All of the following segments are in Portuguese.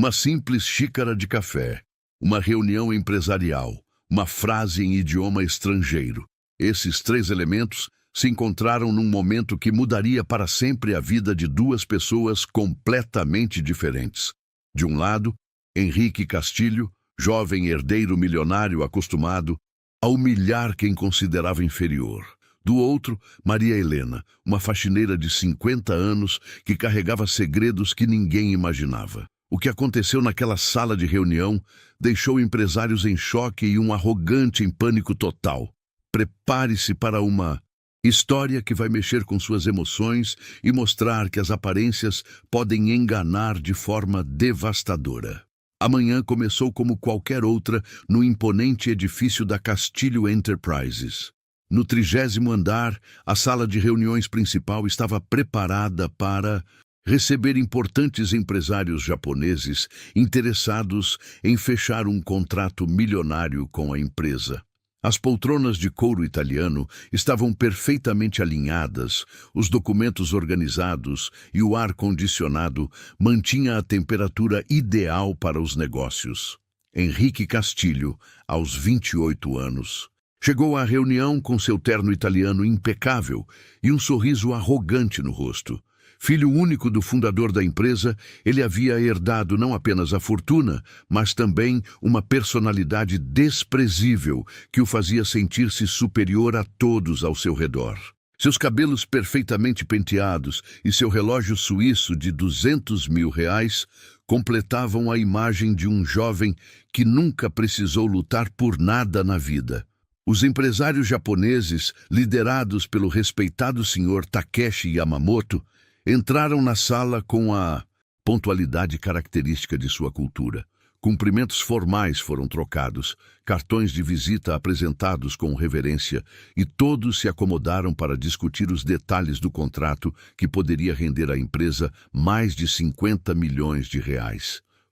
Uma simples xícara de café, uma reunião empresarial, uma frase em idioma estrangeiro. Esses três elementos se encontraram num momento que mudaria para sempre a vida de duas pessoas completamente diferentes. De um lado, Henrique Castilho, jovem herdeiro milionário acostumado a humilhar quem considerava inferior. Do outro, Maria Helena, uma faxineira de 50 anos que carregava segredos que ninguém imaginava. O que aconteceu naquela sala de reunião deixou empresários em choque e um arrogante em pânico total. Prepare-se para uma história que vai mexer com suas emoções e mostrar que as aparências podem enganar de forma devastadora. Amanhã começou como qualquer outra no imponente edifício da Castilho Enterprises. No 30º andar, a sala de reuniões principal estava preparada para receber importantes empresários japoneses interessados em fechar um contrato milionário com a empresa. As poltronas de couro italiano estavam perfeitamente alinhadas, os documentos organizados e o ar-condicionado mantinha a temperatura ideal para os negócios. Henrique Castilho, aos 28 anos, chegou à reunião com seu terno italiano impecável e um sorriso arrogante no rosto. Filho único do fundador da empresa, ele havia herdado não apenas a fortuna, mas também uma personalidade desprezível que o fazia sentir-se superior a todos ao seu redor. Seus cabelos perfeitamente penteados e seu relógio suíço de R$200 mil completavam a imagem de um jovem que nunca precisou lutar por nada na vida. Os empresários japoneses, liderados pelo respeitado senhor Takeshi Yamamoto, entraram na sala com a pontualidade característica de sua cultura. Cumprimentos formais foram trocados, cartões de visita apresentados com reverência e todos se acomodaram para discutir os detalhes do contrato que poderia render à empresa mais de R$50 milhões.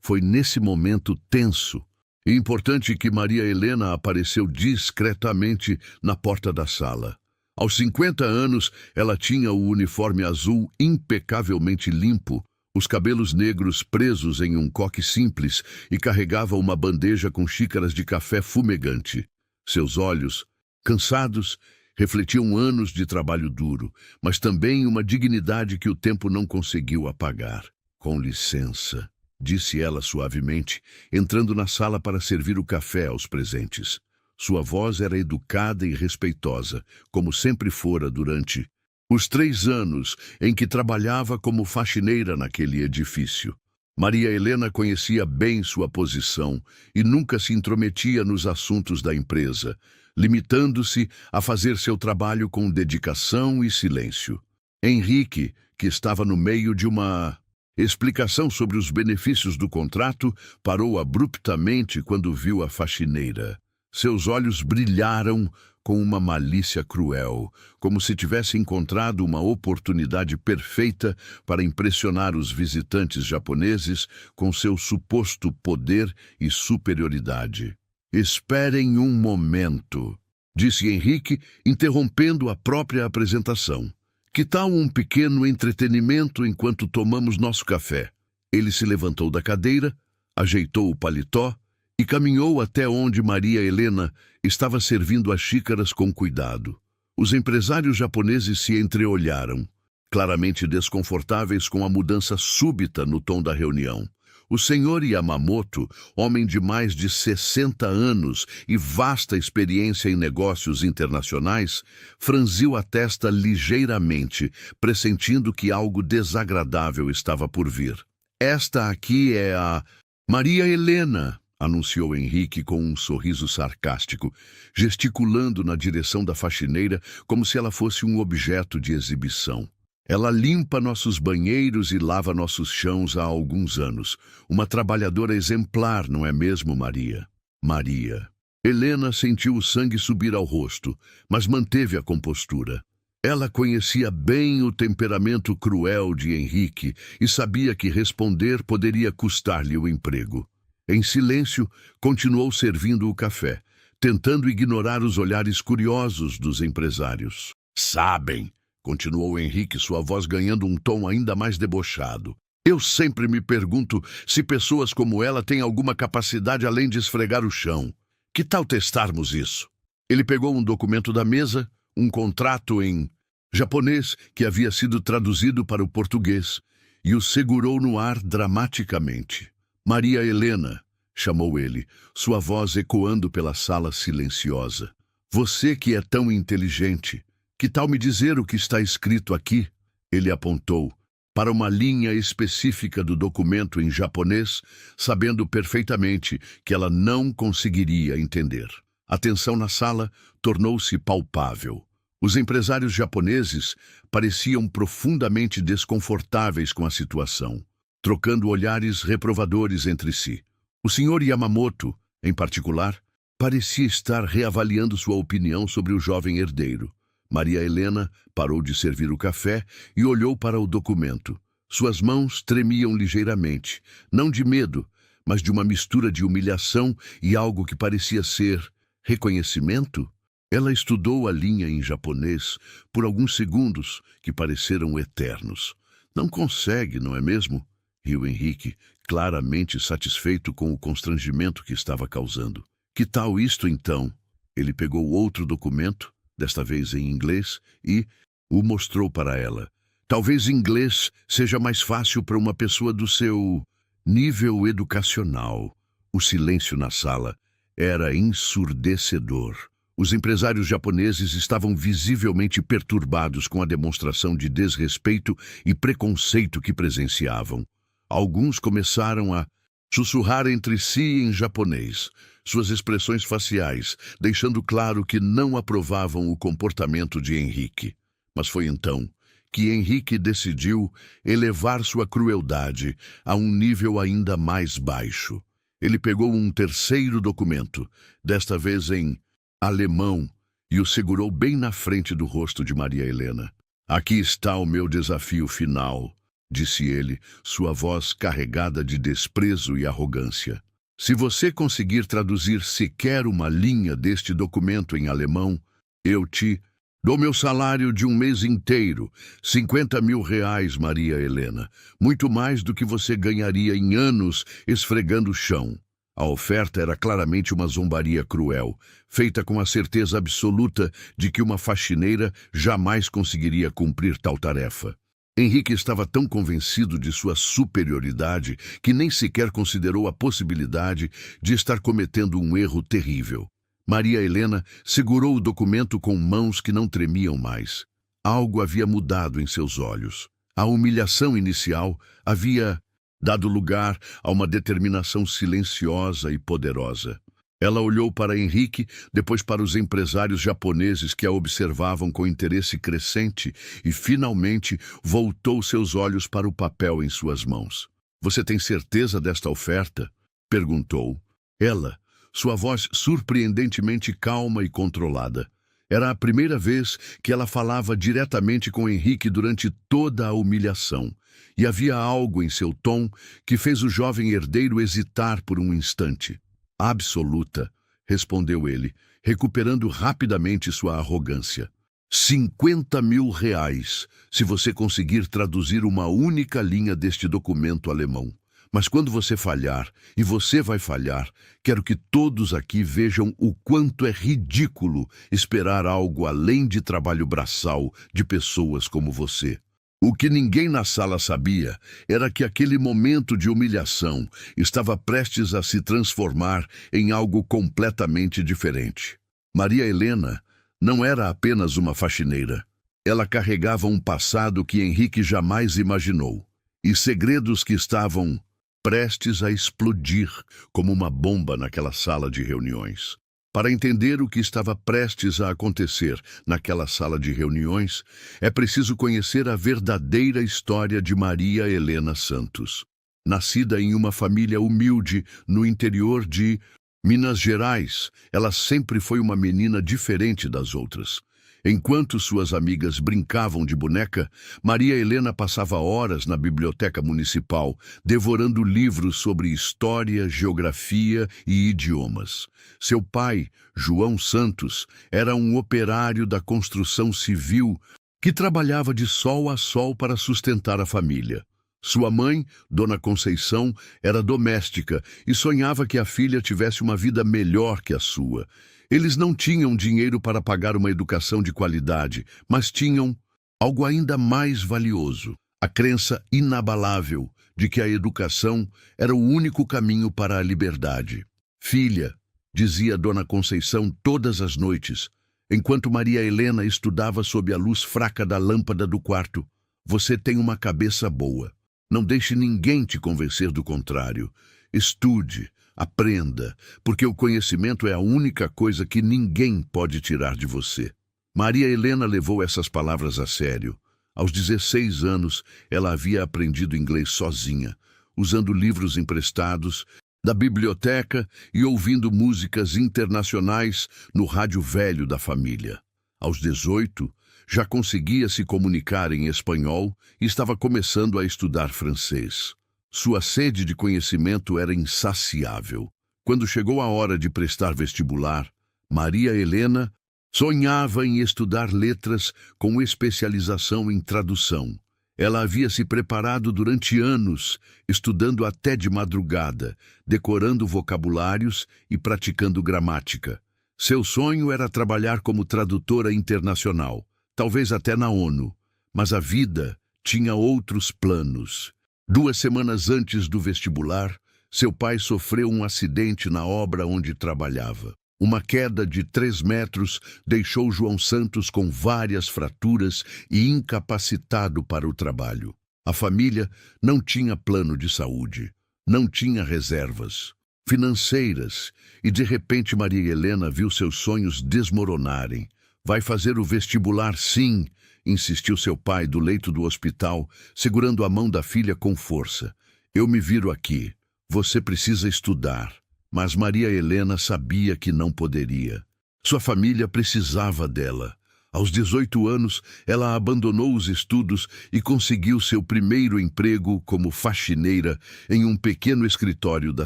Foi nesse momento tenso e importante que Maria Helena apareceu discretamente na porta da sala. Aos 50 anos, ela tinha o uniforme azul impecavelmente limpo, os cabelos negros presos em um coque simples e carregava uma bandeja com xícaras de café fumegante. Seus olhos, cansados, refletiam anos de trabalho duro, mas também uma dignidade que o tempo não conseguiu apagar. "Com licença", disse ela suavemente, entrando na sala para servir o café aos presentes. Sua voz era educada e respeitosa, como sempre fora durante os 3 anos em que trabalhava como faxineira naquele edifício. Maria Helena conhecia bem sua posição e nunca se intrometia nos assuntos da empresa, limitando-se a fazer seu trabalho com dedicação e silêncio. Henrique, que estava no meio de uma explicação sobre os benefícios do contrato, parou abruptamente quando viu a faxineira. Seus olhos brilharam com uma malícia cruel, como se tivesse encontrado uma oportunidade perfeita para impressionar os visitantes japoneses com seu suposto poder e superioridade. "Esperem um momento", disse Henrique, interrompendo a própria apresentação. "Que tal um pequeno entretenimento enquanto tomamos nosso café?" Ele se levantou da cadeira, ajeitou o paletó e caminhou até onde Maria Helena estava servindo as xícaras com cuidado. Os empresários japoneses se entreolharam, claramente desconfortáveis com a mudança súbita no tom da reunião. O senhor Yamamoto, homem de mais de 60 anos e vasta experiência em negócios internacionais, franziu a testa ligeiramente, pressentindo que algo desagradável estava por vir. "Esta aqui é a Maria Helena", anunciou Henrique com um sorriso sarcástico, gesticulando na direção da faxineira como se ela fosse um objeto de exibição. "Ela limpa nossos banheiros e lava nossos chãos há alguns anos. Uma trabalhadora exemplar, não é mesmo, Maria?" Maria Helena sentiu o sangue subir ao rosto, mas manteve a compostura. Ela conhecia bem o temperamento cruel de Henrique e sabia que responder poderia custar-lhe o emprego. Em silêncio, continuou servindo o café, tentando ignorar os olhares curiosos dos empresários. "Sabem", continuou Henrique, sua voz ganhando um tom ainda mais debochado, Eu sempre me pergunto se pessoas como ela têm alguma capacidade além de esfregar o chão. Que tal testarmos isso? Ele pegou um documento da mesa, um contrato em japonês que havia sido traduzido para o português, e o segurou no ar dramaticamente. Maria Helena, chamou ele, sua voz ecoando pela sala silenciosa. Você que é tão inteligente, que tal me dizer o que está escrito aqui? Ele apontou para uma linha específica do documento em japonês, sabendo perfeitamente que ela não conseguiria entender. A tensão na sala tornou-se palpável. Os empresários japoneses pareciam profundamente desconfortáveis com a situação, trocando olhares reprovadores entre si. O Sr. Yamamoto, em particular, parecia estar reavaliando sua opinião sobre o jovem herdeiro. Maria Helena parou de servir o café e olhou para o documento. Suas mãos tremiam ligeiramente, não de medo, mas de uma mistura de humilhação e algo que parecia ser reconhecimento. Ela estudou a linha em japonês por alguns segundos que pareceram eternos. Não consegue, não é mesmo? Riu Henrique, claramente satisfeito com o constrangimento que estava causando. Que tal isto, então? Ele pegou outro documento, desta vez em inglês, e o mostrou para ela. Talvez inglês seja mais fácil para uma pessoa do seu nível educacional. O silêncio na sala era ensurdecedor. Os empresários japoneses estavam visivelmente perturbados com a demonstração de desrespeito e preconceito que presenciavam. Alguns começaram a sussurrar entre si em japonês, suas expressões faciais, deixando claro que não aprovavam o comportamento de Henrique. Mas foi então que Henrique decidiu elevar sua crueldade a um nível ainda mais baixo. Ele pegou um terceiro documento, desta vez em alemão, e o segurou bem na frente do rosto de Maria Helena. Aqui está o meu desafio final, disse ele, sua voz carregada de desprezo e arrogância. Se você conseguir traduzir sequer uma linha deste documento em alemão, eu te dou meu salário de um mês inteiro, 50 mil reais, Maria Helena, muito mais do que você ganharia em anos esfregando o chão. A oferta era claramente uma zombaria cruel, feita com a certeza absoluta de que uma faxineira jamais conseguiria cumprir tal tarefa. Henrique estava tão convencido de sua superioridade que nem sequer considerou a possibilidade de estar cometendo um erro terrível. Maria Helena segurou o documento com mãos que não tremiam mais. Algo havia mudado em seus olhos. A humilhação inicial havia dado lugar a uma determinação silenciosa e poderosa. Ela olhou para Henrique, depois para os empresários japoneses que a observavam com interesse crescente e, finalmente, voltou seus olhos para o papel em suas mãos. Você tem certeza desta oferta? Perguntou. Ela, sua voz surpreendentemente calma e controlada. Era a primeira vez que ela falava diretamente com Henrique durante toda a humilhação, e havia algo em seu tom que fez o jovem herdeiro hesitar por um instante. Absoluta, respondeu ele, recuperando rapidamente sua arrogância. 50 mil reais, se você conseguir traduzir uma única linha deste documento alemão. Mas quando você falhar, e você vai falhar, quero que todos aqui vejam o quanto é ridículo esperar algo além de trabalho braçal de pessoas como você. O que ninguém na sala sabia era que aquele momento de humilhação estava prestes a se transformar em algo completamente diferente. Maria Helena não era apenas uma faxineira. Ela carregava um passado que Henrique jamais imaginou, e segredos que estavam prestes a explodir como uma bomba naquela sala de reuniões. Para entender o que estava prestes a acontecer naquela sala de reuniões, é preciso conhecer a verdadeira história de Maria Helena Santos. Nascida em uma família humilde no interior de Minas Gerais, ela sempre foi uma menina diferente das outras. Enquanto suas amigas brincavam de boneca, Maria Helena passava horas na biblioteca municipal, devorando livros sobre história, geografia e idiomas. Seu pai, João Santos, era um operário da construção civil que trabalhava de sol a sol para sustentar a família. Sua mãe, Dona Conceição, era doméstica e sonhava que a filha tivesse uma vida melhor que a sua. Eles não tinham dinheiro para pagar uma educação de qualidade, mas tinham algo ainda mais valioso: a crença inabalável de que a educação era o único caminho para a liberdade. Filha, dizia Dona Conceição todas as noites, enquanto Maria Helena estudava sob a luz fraca da lâmpada do quarto, você tem uma cabeça boa. Não deixe ninguém te convencer do contrário. Estude, aprenda, porque o conhecimento é a única coisa que ninguém pode tirar de você. Maria Helena levou essas palavras a sério. Aos 16 anos, ela havia aprendido inglês sozinha, usando livros emprestados da biblioteca e ouvindo músicas internacionais no rádio velho da família. Aos 18, já conseguia se comunicar em espanhol e estava começando a estudar francês. Sua sede de conhecimento era insaciável. Quando chegou a hora de prestar vestibular, Maria Helena sonhava em estudar letras com especialização em tradução. Ela havia se preparado durante anos, estudando até de madrugada, decorando vocabulários e praticando gramática. Seu sonho era trabalhar como tradutora internacional, talvez até na ONU, mas a vida tinha outros planos. 2 semanas antes do vestibular, seu pai sofreu um acidente na obra onde trabalhava. Uma queda de 3 metros deixou João Santos com várias fraturas e incapacitado para o trabalho. A família não tinha plano de saúde, não tinha reservas financeiras e, de repente, Maria Helena viu seus sonhos desmoronarem. Vai fazer o vestibular, sim, insistiu seu pai do leito do hospital, segurando a mão da filha com força. Eu me viro aqui. Você precisa estudar. Mas Maria Helena sabia que não poderia. Sua família precisava dela. Aos 18 anos, ela abandonou os estudos e conseguiu seu primeiro emprego como faxineira em um pequeno escritório da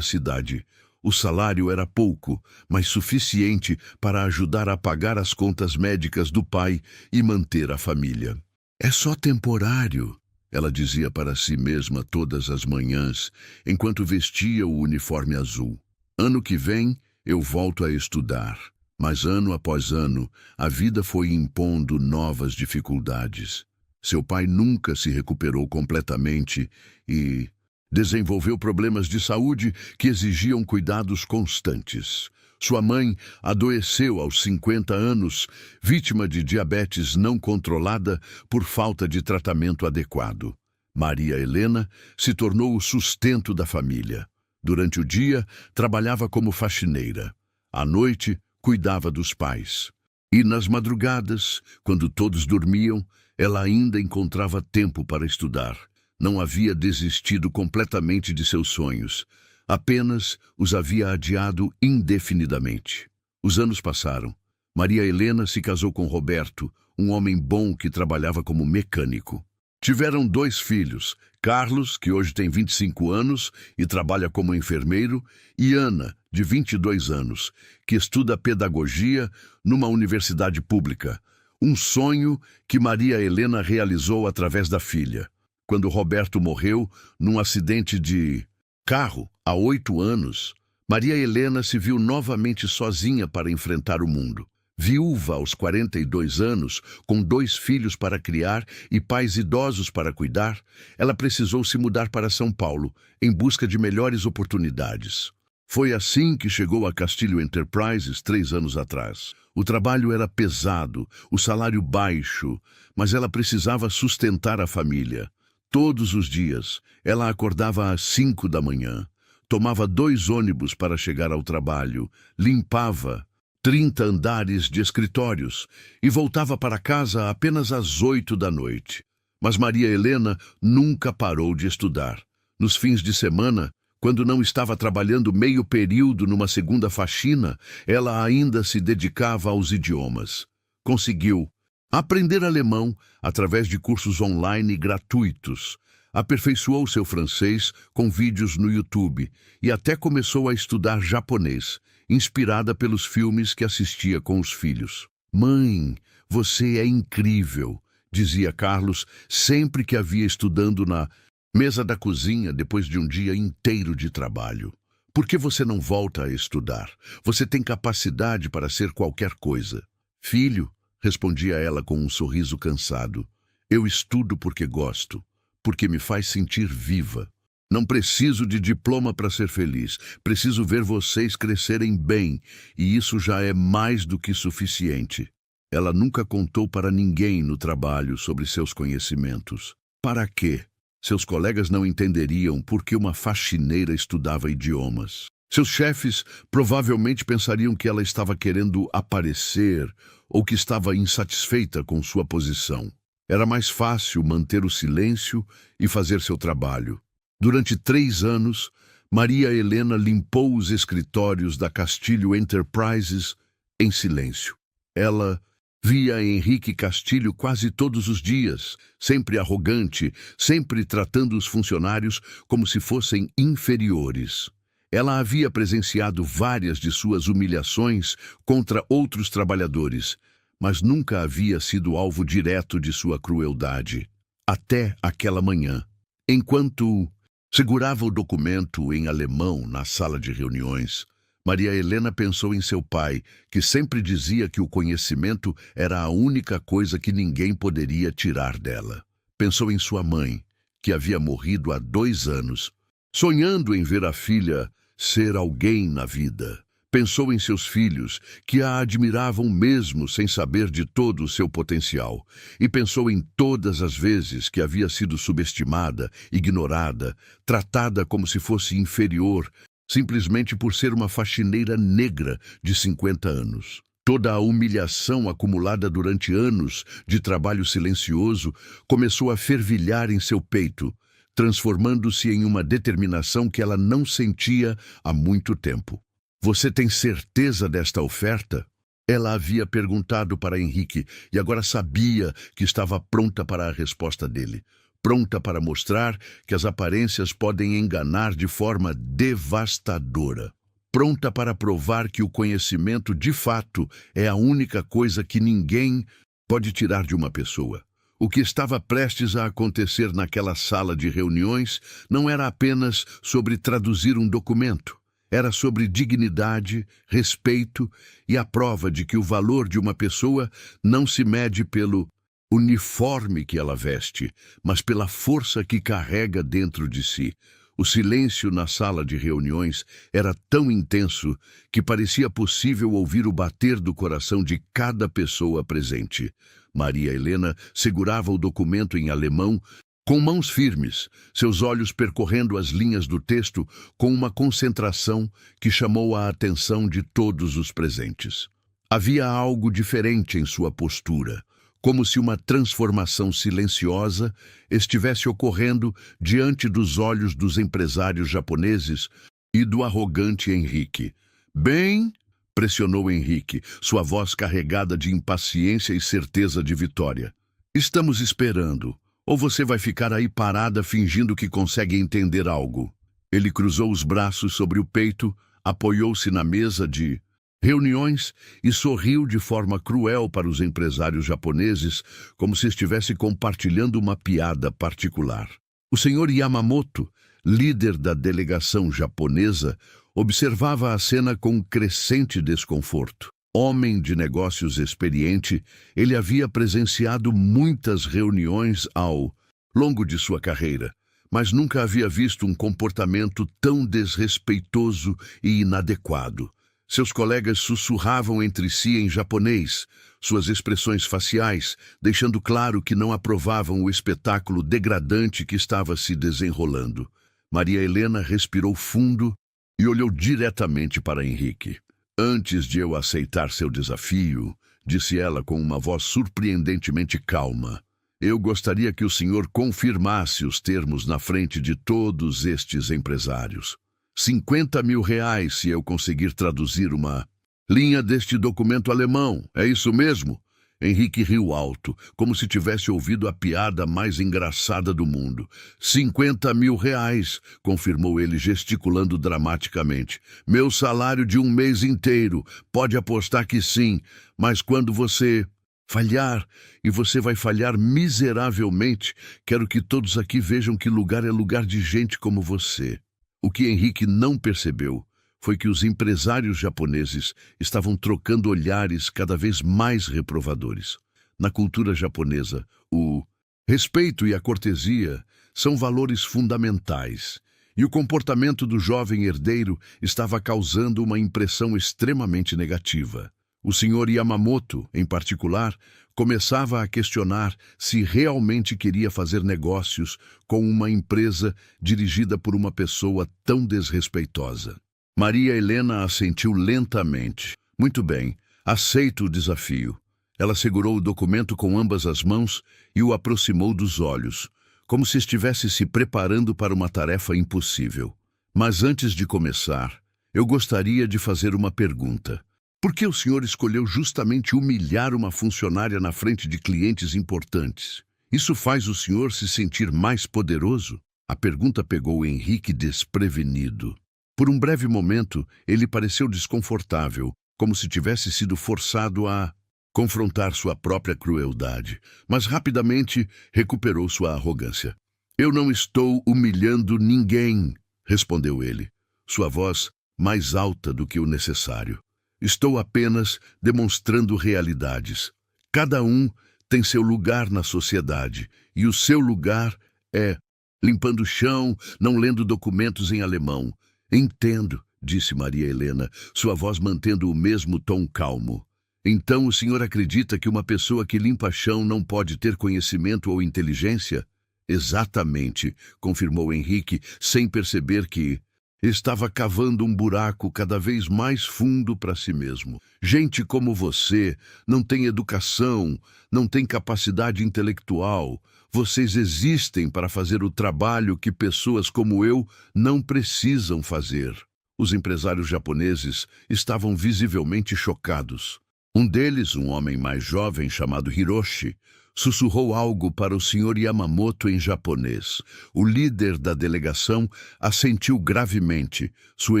cidade. O salário era pouco, mas suficiente para ajudar a pagar as contas médicas do pai e manter a família. É só temporário, ela dizia para si mesma todas as manhãs, enquanto vestia o uniforme azul. Ano que vem, eu volto a estudar. Mas ano após ano, a vida foi impondo novas dificuldades. Seu pai nunca se recuperou completamente e desenvolveu problemas de saúde que exigiam cuidados constantes. Sua mãe adoeceu aos 50 anos, vítima de diabetes não controlada por falta de tratamento adequado. Maria Helena se tornou o sustento da família. Durante o dia, trabalhava como faxineira. À noite, cuidava dos pais. E nas madrugadas, quando todos dormiam, ela ainda encontrava tempo para estudar. Não havia desistido completamente de seus sonhos. Apenas os havia adiado indefinidamente. Os anos passaram. Maria Helena se casou com Roberto, um homem bom que trabalhava como mecânico. Tiveram 2 filhos, Carlos, que hoje tem 25 anos e trabalha como enfermeiro, e Ana, de 22 anos, que estuda pedagogia numa universidade pública. Um sonho que Maria Helena realizou através da filha. Quando Roberto morreu num acidente de carro há 8 anos, Maria Helena se viu novamente sozinha para enfrentar o mundo. Viúva aos 42 anos, com 2 filhos para criar e pais idosos para cuidar, ela precisou se mudar para São Paulo, em busca de melhores oportunidades. Foi assim que chegou a Castilho Enterprises 3 anos atrás. O trabalho era pesado, o salário baixo, mas ela precisava sustentar a família. Todos os dias, ela acordava às 5 da manhã, tomava 2 ônibus para chegar ao trabalho, limpava 30 andares de escritórios e voltava para casa apenas às 8 da noite. Mas Maria Helena nunca parou de estudar. Nos fins de semana, quando não estava trabalhando meio período numa segunda faxina, ela ainda se dedicava aos idiomas. Conseguiu aprender alemão através de cursos online gratuitos. Aperfeiçoou seu francês com vídeos no YouTube e até começou a estudar japonês, inspirada pelos filmes que assistia com os filhos. Mãe, você é incrível, dizia Carlos sempre que a via estudando na Mesa da cozinha depois de um dia inteiro de trabalho. Por que você não volta a estudar? Você tem capacidade para ser qualquer coisa. Filho, respondia ela com um sorriso cansado, eu estudo porque gosto, porque me faz sentir viva. Não preciso de diploma para ser feliz. Preciso ver vocês crescerem bem, e isso já é mais do que suficiente. Ela nunca contou para ninguém no trabalho sobre seus conhecimentos. Para quê? Seus colegas não entenderiam por que uma faxineira estudava idiomas. Seus chefes provavelmente pensariam que ela estava querendo aparecer ou que estava insatisfeita com sua posição. Era mais fácil manter o silêncio e fazer seu trabalho. Durante 3 anos, Maria Helena limpou os escritórios da Castilho Enterprises em silêncio. Ela via Henrique Castilho quase todos os dias, sempre arrogante, sempre tratando os funcionários como se fossem inferiores. Ela havia presenciado várias de suas humilhações contra outros trabalhadores, mas nunca havia sido alvo direto de sua crueldade. Até aquela manhã, enquanto segurava o documento em alemão na sala de reuniões, Maria Helena pensou em seu pai, que sempre dizia que o conhecimento era a única coisa que ninguém poderia tirar dela. Pensou em sua mãe, que havia morrido há 2 anos, sonhando em ver a filha ser alguém na vida. Pensou em seus filhos, que a admiravam mesmo sem saber de todo o seu potencial. E pensou em todas as vezes que havia sido subestimada, ignorada, tratada como se fosse inferior, simplesmente por ser uma faxineira negra de 50 anos. Toda a humilhação acumulada durante anos de trabalho silencioso começou a fervilhar em seu peito, transformando-se em uma determinação que ela não sentia há muito tempo. Você tem certeza desta oferta? Ela havia perguntado para Henrique e agora sabia que estava pronta para a resposta dele. Pronta para mostrar que as aparências podem enganar de forma devastadora. Pronta para provar que o conhecimento, de fato, é a única coisa que ninguém pode tirar de uma pessoa. O que estava prestes a acontecer naquela sala de reuniões não era apenas sobre traduzir um documento. Era sobre dignidade, respeito e a prova de que o valor de uma pessoa não se mede pelo uniforme que ela veste, mas pela força que carrega dentro de si. O silêncio na sala de reuniões era tão intenso que parecia possível ouvir o bater do coração de cada pessoa presente. Maria Helena segurava o documento em alemão com mãos firmes, seus olhos percorrendo as linhas do texto com uma concentração que chamou a atenção de todos os presentes. Havia algo diferente em sua postura, como se uma transformação silenciosa estivesse ocorrendo diante dos olhos dos empresários japoneses e do arrogante Henrique. Bem, pressionou Henrique, sua voz carregada de impaciência e certeza de vitória. Estamos esperando. Ou você vai ficar aí parada fingindo que consegue entender algo? Ele cruzou os braços sobre o peito, apoiou-se na mesa de reuniões e sorriu de forma cruel para os empresários japoneses, como se estivesse compartilhando uma piada particular. O senhor Yamamoto, líder da delegação japonesa, observava a cena com crescente desconforto. Homem de negócios experiente, ele havia presenciado muitas reuniões ao longo de sua carreira, mas nunca havia visto um comportamento tão desrespeitoso e inadequado. Seus colegas sussurravam entre si em japonês, suas expressões faciais, deixando claro que não aprovavam o espetáculo degradante que estava se desenrolando. Maria Helena respirou fundo e olhou diretamente para Henrique. Antes de eu aceitar seu desafio, disse ela com uma voz surpreendentemente calma, eu gostaria que o senhor confirmasse os termos na frente de todos estes empresários. 50 mil reais se eu conseguir traduzir uma linha deste documento alemão, é isso mesmo? Henrique riu alto, como se tivesse ouvido a piada mais engraçada do mundo. 50 mil reais, confirmou ele gesticulando dramaticamente. Meu salário de um mês inteiro, pode apostar que sim, mas quando você Falhar, e você vai falhar miseravelmente. Quero que todos aqui vejam que lugar é lugar de gente como você. O que Henrique não percebeu foi que os empresários japoneses estavam trocando olhares cada vez mais reprovadores. Na cultura japonesa, o respeito e a cortesia são valores fundamentais, e o comportamento do jovem herdeiro estava causando uma impressão extremamente negativa. O Sr. Yamamoto, em particular, começava a questionar se realmente queria fazer negócios com uma empresa dirigida por uma pessoa tão desrespeitosa. Maria Helena assentiu lentamente. Muito bem, aceito o desafio. Ela segurou o documento com ambas as mãos e o aproximou dos olhos, como se estivesse se preparando para uma tarefa impossível. Mas antes de começar, eu gostaria de fazer uma pergunta. Por que o senhor escolheu justamente humilhar uma funcionária na frente de clientes importantes? Isso faz o senhor se sentir mais poderoso? A pergunta pegou Henrique desprevenido. Por um breve momento, ele pareceu desconfortável, como se tivesse sido forçado a confrontar sua própria crueldade, mas rapidamente recuperou sua arrogância. Eu não estou humilhando ninguém, respondeu ele, sua voz mais alta do que o necessário. Estou apenas demonstrando realidades. Cada um tem seu lugar na sociedade, e o seu lugar é limpando o chão, não lendo documentos em alemão. Entendo, disse Maria Helena, sua voz mantendo o mesmo tom calmo. Então o senhor acredita que uma pessoa que limpa chão não pode ter conhecimento ou inteligência? Exatamente, confirmou Henrique, sem perceber que estava cavando um buraco cada vez mais fundo para si mesmo. Gente como você não tem educação, não tem capacidade intelectual. Vocês existem para fazer o trabalho que pessoas como eu não precisam fazer. Os empresários japoneses estavam visivelmente chocados. Um deles, um homem mais jovem chamado Hiroshi, sussurrou algo para o Sr. Yamamoto em japonês. O líder da delegação assentiu gravemente, sua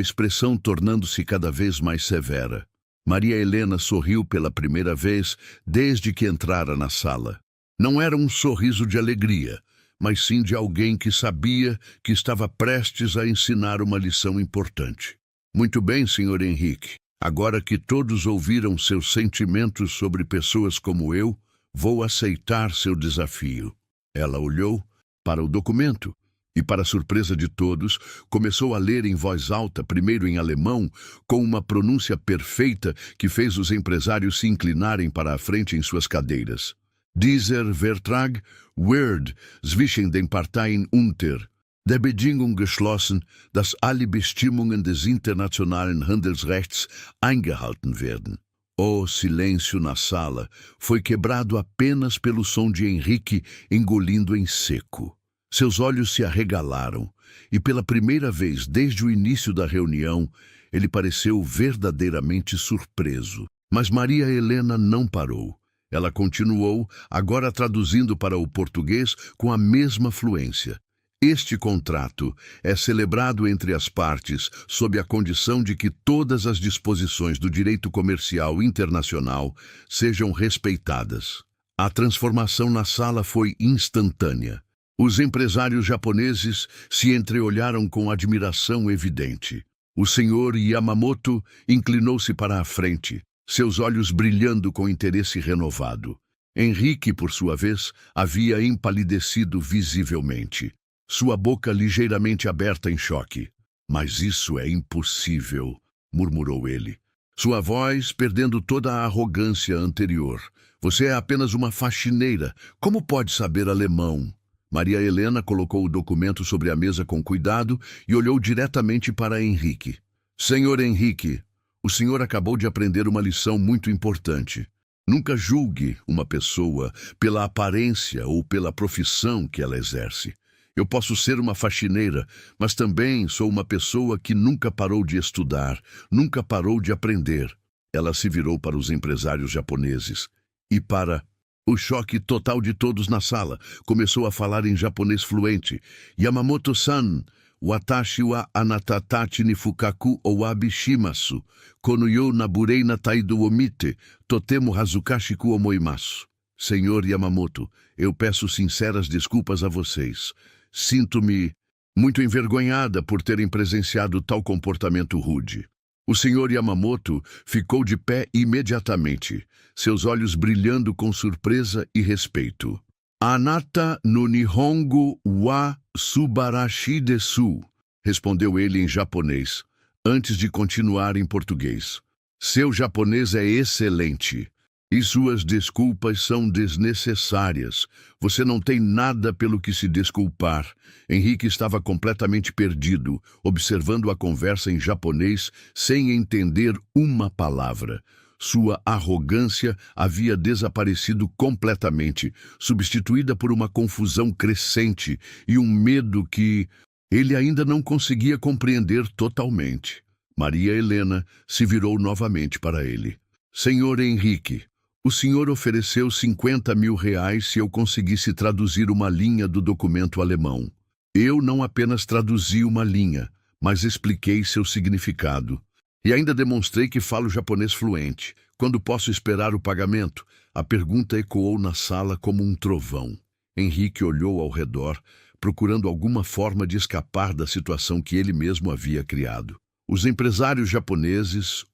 expressão tornando-se cada vez mais severa. Maria Helena sorriu pela primeira vez desde que entrara na sala. Não era um sorriso de alegria, mas sim de alguém que sabia que estava prestes a ensinar uma lição importante. Muito bem, Sr. Henrique. Agora que todos ouviram seus sentimentos sobre pessoas como eu, vou aceitar seu desafio. Ela olhou para o documento e, para a surpresa de todos, começou a ler em voz alta, primeiro em alemão, com uma pronúncia perfeita que fez os empresários se inclinarem para a frente em suas cadeiras. Dieser Vertrag wird zwischen den Parteien unter der Bedingung geschlossen, dass alle Bestimmungen des internationalen Handelsrechts eingehalten werden. O silêncio na sala foi quebrado apenas pelo som de Henrique engolindo em seco. Seus olhos se arregalaram e, pela primeira vez desde o início da reunião, ele pareceu verdadeiramente surpreso. Mas Maria Helena não parou. Ela continuou, agora traduzindo para o português com a mesma fluência. Este contrato é celebrado entre as partes sob a condição de que todas as disposições do direito comercial internacional sejam respeitadas. A transformação na sala foi instantânea. Os empresários japoneses se entreolharam com admiração evidente. O senhor Yamamoto inclinou-se para a frente, seus olhos brilhando com interesse renovado. Henrique, por sua vez, havia empalidecido visivelmente. Sua boca ligeiramente aberta em choque. Mas isso é impossível, murmurou ele. Sua voz perdendo toda a arrogância anterior. Você é apenas uma faxineira. Como pode saber alemão? Maria Helena colocou o documento sobre a mesa com cuidado e olhou diretamente para Henrique. Senhor Henrique, o senhor acabou de aprender uma lição muito importante. Nunca julgue uma pessoa pela aparência ou pela profissão que ela exerce. Eu posso ser uma faxineira, mas também sou uma pessoa que nunca parou de estudar, nunca parou de aprender. Ela se virou para os empresários japoneses e, para o choque total de todos na sala, começou a falar em japonês fluente. Yamamoto-san, watashi wa anatatachi ni fukaku owabi shimasu, kono yo naburei natai do omite, totemo hazukashi ku omoimasu. Senhor Yamamoto, eu peço sinceras desculpas a vocês. Sinto-me muito envergonhada por terem presenciado tal comportamento rude. O senhor Yamamoto ficou de pé imediatamente, seus olhos brilhando com surpresa e respeito. Anata no Nihongo wa subarashi desu, respondeu ele em japonês, antes de continuar em português. Seu japonês é excelente. E suas desculpas são desnecessárias. Você não tem nada pelo que se desculpar. Henrique estava completamente perdido, observando a conversa em japonês sem entender uma palavra. Sua arrogância havia desaparecido completamente, substituída por uma confusão crescente e um medo que ele ainda não conseguia compreender totalmente. Maria Helena se virou novamente para ele. Senhor Henrique, o senhor ofereceu 50 mil reais se eu conseguisse traduzir uma linha do documento alemão. Eu não apenas traduzi uma linha, mas expliquei seu significado. E ainda demonstrei que falo japonês fluente. Quando posso esperar o pagamento? A pergunta ecoou na sala como um trovão. Henrique olhou ao redor, procurando alguma forma de escapar da situação que ele mesmo havia criado. Os empresários japoneses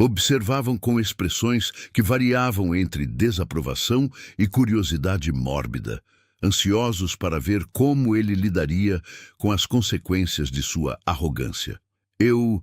observavam com expressões que variavam entre desaprovação e curiosidade mórbida, ansiosos para ver como ele lidaria com as consequências de sua arrogância. Eu,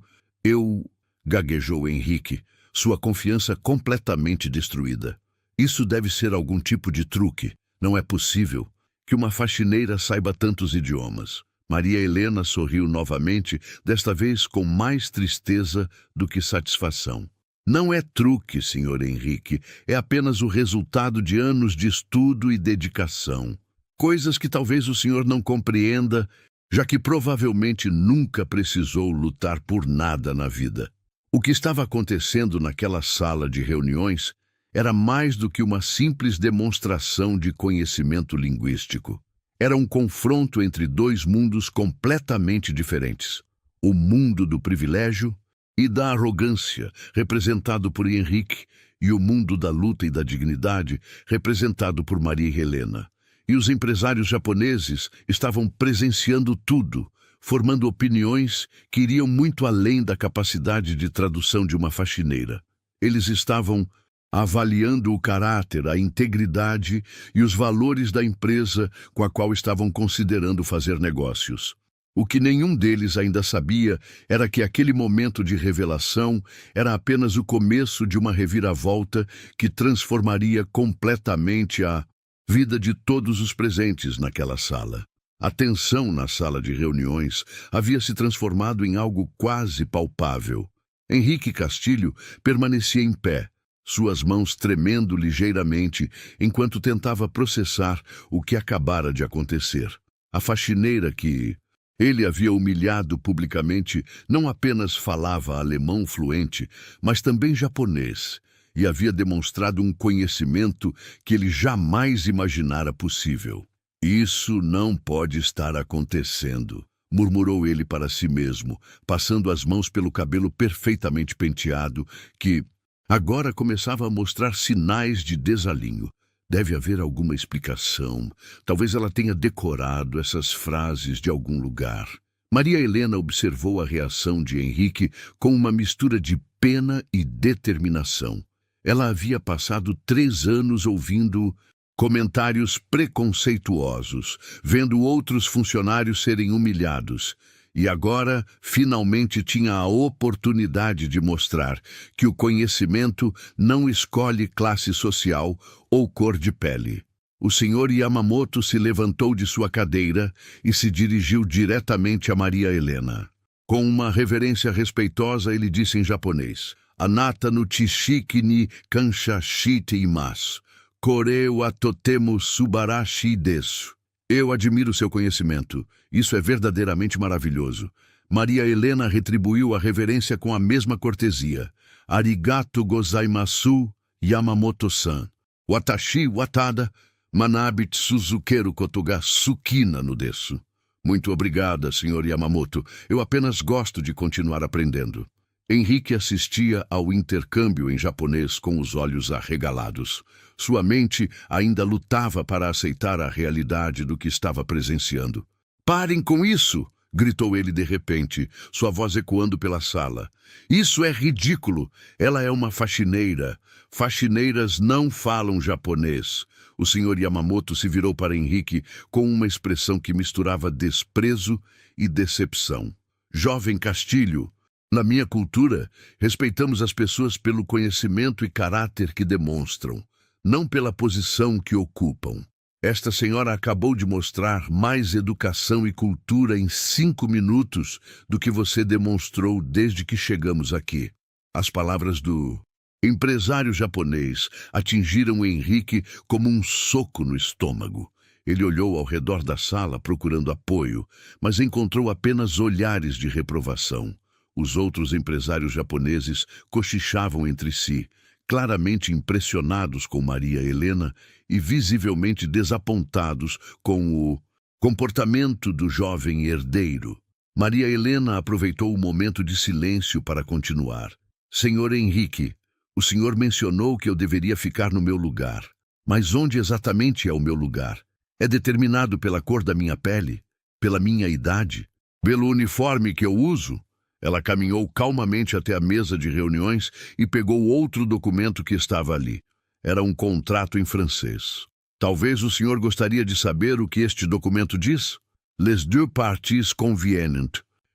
gaguejou Henrique, sua confiança completamente destruída. Isso deve ser algum tipo de truque. Não é possível que uma faxineira saiba tantos idiomas. Maria Helena sorriu novamente, desta vez com mais tristeza do que satisfação. Não é truque, senhor Henrique, é apenas o resultado de anos de estudo e dedicação. Coisas que talvez o senhor não compreenda, já que provavelmente nunca precisou lutar por nada na vida. O que estava acontecendo naquela sala de reuniões era mais do que uma simples demonstração de conhecimento linguístico. Era um confronto entre dois mundos completamente diferentes. O mundo do privilégio e da arrogância, representado por Henrique, e o mundo da luta e da dignidade, representado por Maria Helena. E os empresários japoneses estavam presenciando tudo, formando opiniões que iriam muito além da capacidade de tradução de uma faxineira. Eles estavam avaliando o caráter, a integridade e os valores da empresa com a qual estavam considerando fazer negócios. O que nenhum deles ainda sabia era que aquele momento de revelação era apenas o começo de uma reviravolta que transformaria completamente a vida de todos os presentes naquela sala. A tensão na sala de reuniões havia se transformado em algo quase palpável. Henrique Castilho permanecia em pé, suas mãos tremendo ligeiramente enquanto tentava processar o que acabara de acontecer. A faxineira que ele havia humilhado publicamente não apenas falava alemão fluente, mas também japonês, e havia demonstrado um conhecimento que ele jamais imaginara possível. Isso não pode estar acontecendo, murmurou ele para si mesmo, passando as mãos pelo cabelo perfeitamente penteado, que agora começava a mostrar sinais de desalinho. Deve haver alguma explicação. Talvez ela tenha decorado essas frases de algum lugar. Maria Helena observou a reação de Henrique com uma mistura de pena e determinação. Ela havia passado 3 anos ouvindo comentários preconceituosos, vendo outros funcionários serem humilhados, e agora finalmente tinha a oportunidade de mostrar que o conhecimento não escolhe classe social ou cor de pele. O senhor Yamamoto se levantou de sua cadeira e se dirigiu diretamente a Maria Helena. Com uma reverência respeitosa, ele disse em japonês: "Anata no chishiki ni kansha shite imasu. Kore wa totemo subarashi desu." Eu admiro seu conhecimento. Isso é verdadeiramente maravilhoso. Maria Helena retribuiu a reverência com a mesma cortesia. Arigato gozaimasu, Yamamoto-san. Watashi watada, manabit suzukeru koto ga sukina no desu. Muito obrigada, Sr. Yamamoto. Eu apenas gosto de continuar aprendendo. Henrique assistia ao intercâmbio em japonês com os olhos arregalados. Sua mente ainda lutava para aceitar a realidade do que estava presenciando. Parem com isso! Gritou ele de repente, sua voz ecoando pela sala. Isso é ridículo! Ela é uma faxineira. Faxineiras não falam japonês. O Sr. Yamamoto se virou para Henrique com uma expressão que misturava desprezo e decepção. Jovem Castilho, na minha cultura, respeitamos as pessoas pelo conhecimento e caráter que demonstram, não pela posição que ocupam. Esta senhora acabou de mostrar mais educação e cultura em 5 minutos do que você demonstrou desde que chegamos aqui. As palavras do empresário japonês atingiram Henrique como um soco no estômago. Ele olhou ao redor da sala procurando apoio, mas encontrou apenas olhares de reprovação. Os outros empresários japoneses cochichavam entre si, claramente impressionados com Maria Helena e visivelmente desapontados com o comportamento do jovem herdeiro. Maria Helena aproveitou o momento de silêncio para continuar. Senhor Henrique, o senhor mencionou que eu deveria ficar no meu lugar. Mas onde exatamente é o meu lugar? É determinado pela cor da minha pele? Pela minha idade? Pelo uniforme que eu uso? Ela caminhou calmamente até a mesa de reuniões e pegou outro documento que estava ali. Era um contrato em francês. Talvez o senhor gostaria de saber o que este documento diz? Les deux parties conviennent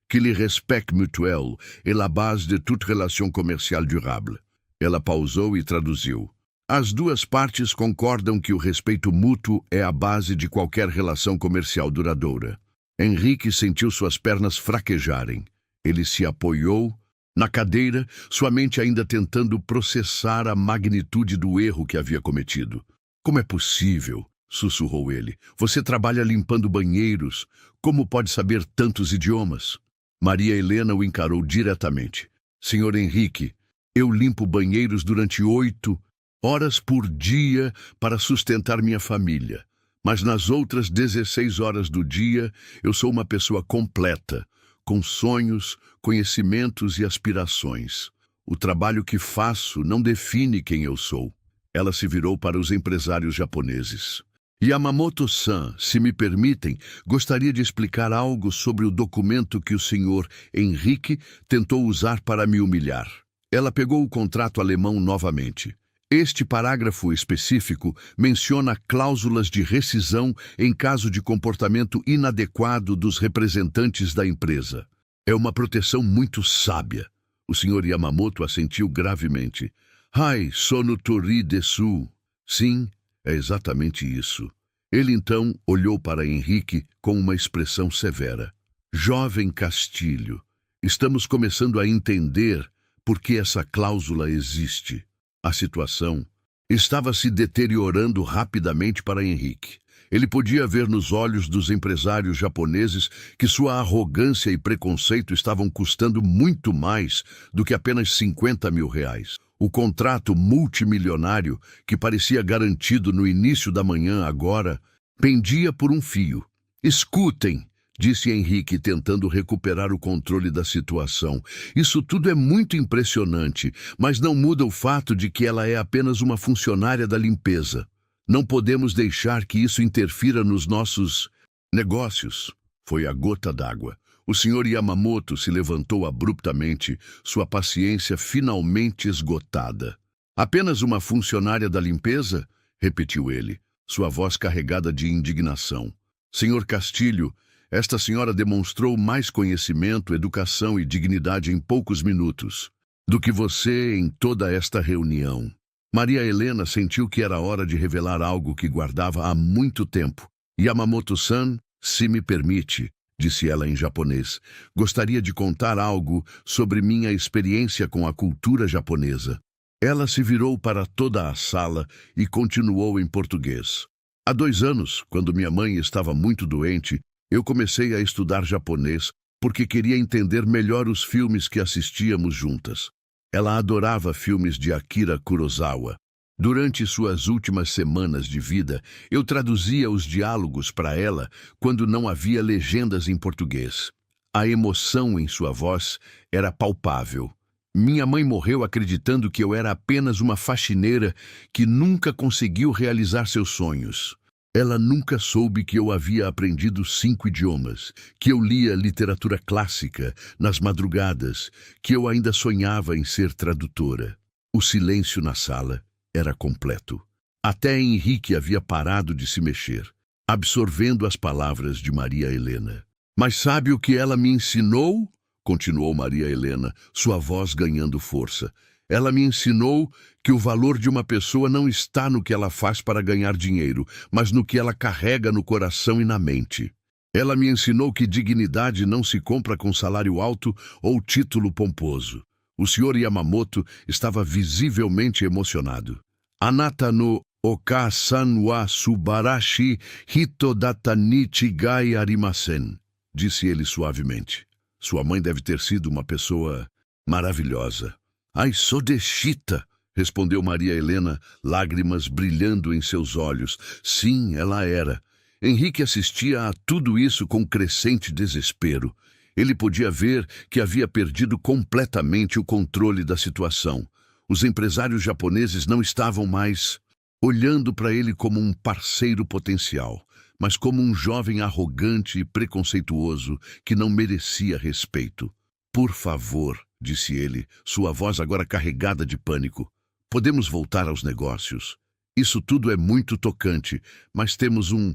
que le respect mutuel est la base de toute relation commerciale durable. Ela pausou e traduziu. As duas partes concordam que o respeito mútuo é a base de qualquer relação comercial duradoura. Henrique sentiu suas pernas fraquejarem. Ele se apoiou na cadeira, sua mente ainda tentando processar a magnitude do erro que havia cometido. Como é possível? Sussurrou ele. Você trabalha limpando banheiros. Como pode saber tantos idiomas? Maria Helena o encarou diretamente. Senhor Henrique, eu limpo banheiros durante 8 horas por dia para sustentar minha família. Mas nas outras 16 horas do dia, eu sou uma pessoa completa, com sonhos, conhecimentos e aspirações. O trabalho que faço não define quem eu sou. Ela se virou para os empresários japoneses. Yamamoto-san, se me permitem, gostaria de explicar algo sobre o documento que o senhor Henrique tentou usar para me humilhar. Ela pegou o contrato alemão novamente. Este parágrafo específico menciona cláusulas de rescisão em caso de comportamento inadequado dos representantes da empresa. É uma proteção muito sábia. O Sr. Yamamoto assentiu gravemente. Hai, sono tori desu. Sim, é exatamente isso. Ele então olhou para Henrique com uma expressão severa. Jovem Castilho, estamos começando a entender por que essa cláusula existe. A situação estava se deteriorando rapidamente para Henrique. Ele podia ver nos olhos dos empresários japoneses que sua arrogância e preconceito estavam custando muito mais do que apenas 50 mil reais. O contrato multimilionário, que parecia garantido no início da manhã agora, pendia por um fio. Escutem, disse Henrique, tentando recuperar o controle da situação. Isso tudo é muito impressionante, mas não muda o fato de que ela é apenas uma funcionária da limpeza. Não podemos deixar que isso interfira nos nossos negócios. Foi a gota d'água. O Sr. Yamamoto se levantou abruptamente, sua paciência finalmente esgotada. Apenas uma funcionária da limpeza? Repetiu ele, sua voz carregada de indignação. Senhor Castilho, esta senhora demonstrou mais conhecimento, educação e dignidade em poucos minutos do que você em toda esta reunião. Maria Helena sentiu que era hora de revelar algo que guardava há muito tempo. Yamamoto-san, se me permite, disse ela em japonês, gostaria de contar algo sobre minha experiência com a cultura japonesa. Ela se virou para toda a sala e continuou em português. Há 2 anos, quando minha mãe estava muito doente, eu comecei a estudar japonês porque queria entender melhor os filmes que assistíamos juntas. Ela adorava filmes de Akira Kurosawa. Durante suas últimas semanas de vida, eu traduzia os diálogos para ela quando não havia legendas em português. A emoção em sua voz era palpável. Minha mãe morreu acreditando que eu era apenas uma faxineira que nunca conseguiu realizar seus sonhos. Ela nunca soube que eu havia aprendido 5 idiomas, que eu lia literatura clássica nas madrugadas, que eu ainda sonhava em ser tradutora. O silêncio na sala era completo. Até Henrique havia parado de se mexer, absorvendo as palavras de Maria Helena. Mas sabe o que ela me ensinou? Continuou Maria Helena, sua voz ganhando força. Ela me ensinou que o valor de uma pessoa não está no que ela faz para ganhar dinheiro, mas no que ela carrega no coração e na mente. Ela me ensinou que dignidade não se compra com salário alto ou título pomposo. O Sr. Yamamoto estava visivelmente emocionado. Anata no oka-san wa subarashi hito data ni chigai arimasen, disse ele suavemente. Sua mãe deve ter sido uma pessoa maravilhosa. Ai, Sodeshita, respondeu Maria Helena, lágrimas brilhando em seus olhos. Sim, ela era. Henrique assistia a tudo isso com crescente desespero. Ele podia ver que havia perdido completamente o controle da situação. Os empresários japoneses não estavam mais olhando para ele como um parceiro potencial, mas como um jovem arrogante e preconceituoso que não merecia respeito. Por favor, disse ele, sua voz agora carregada de pânico. Podemos voltar aos negócios. Isso tudo é muito tocante, mas temos um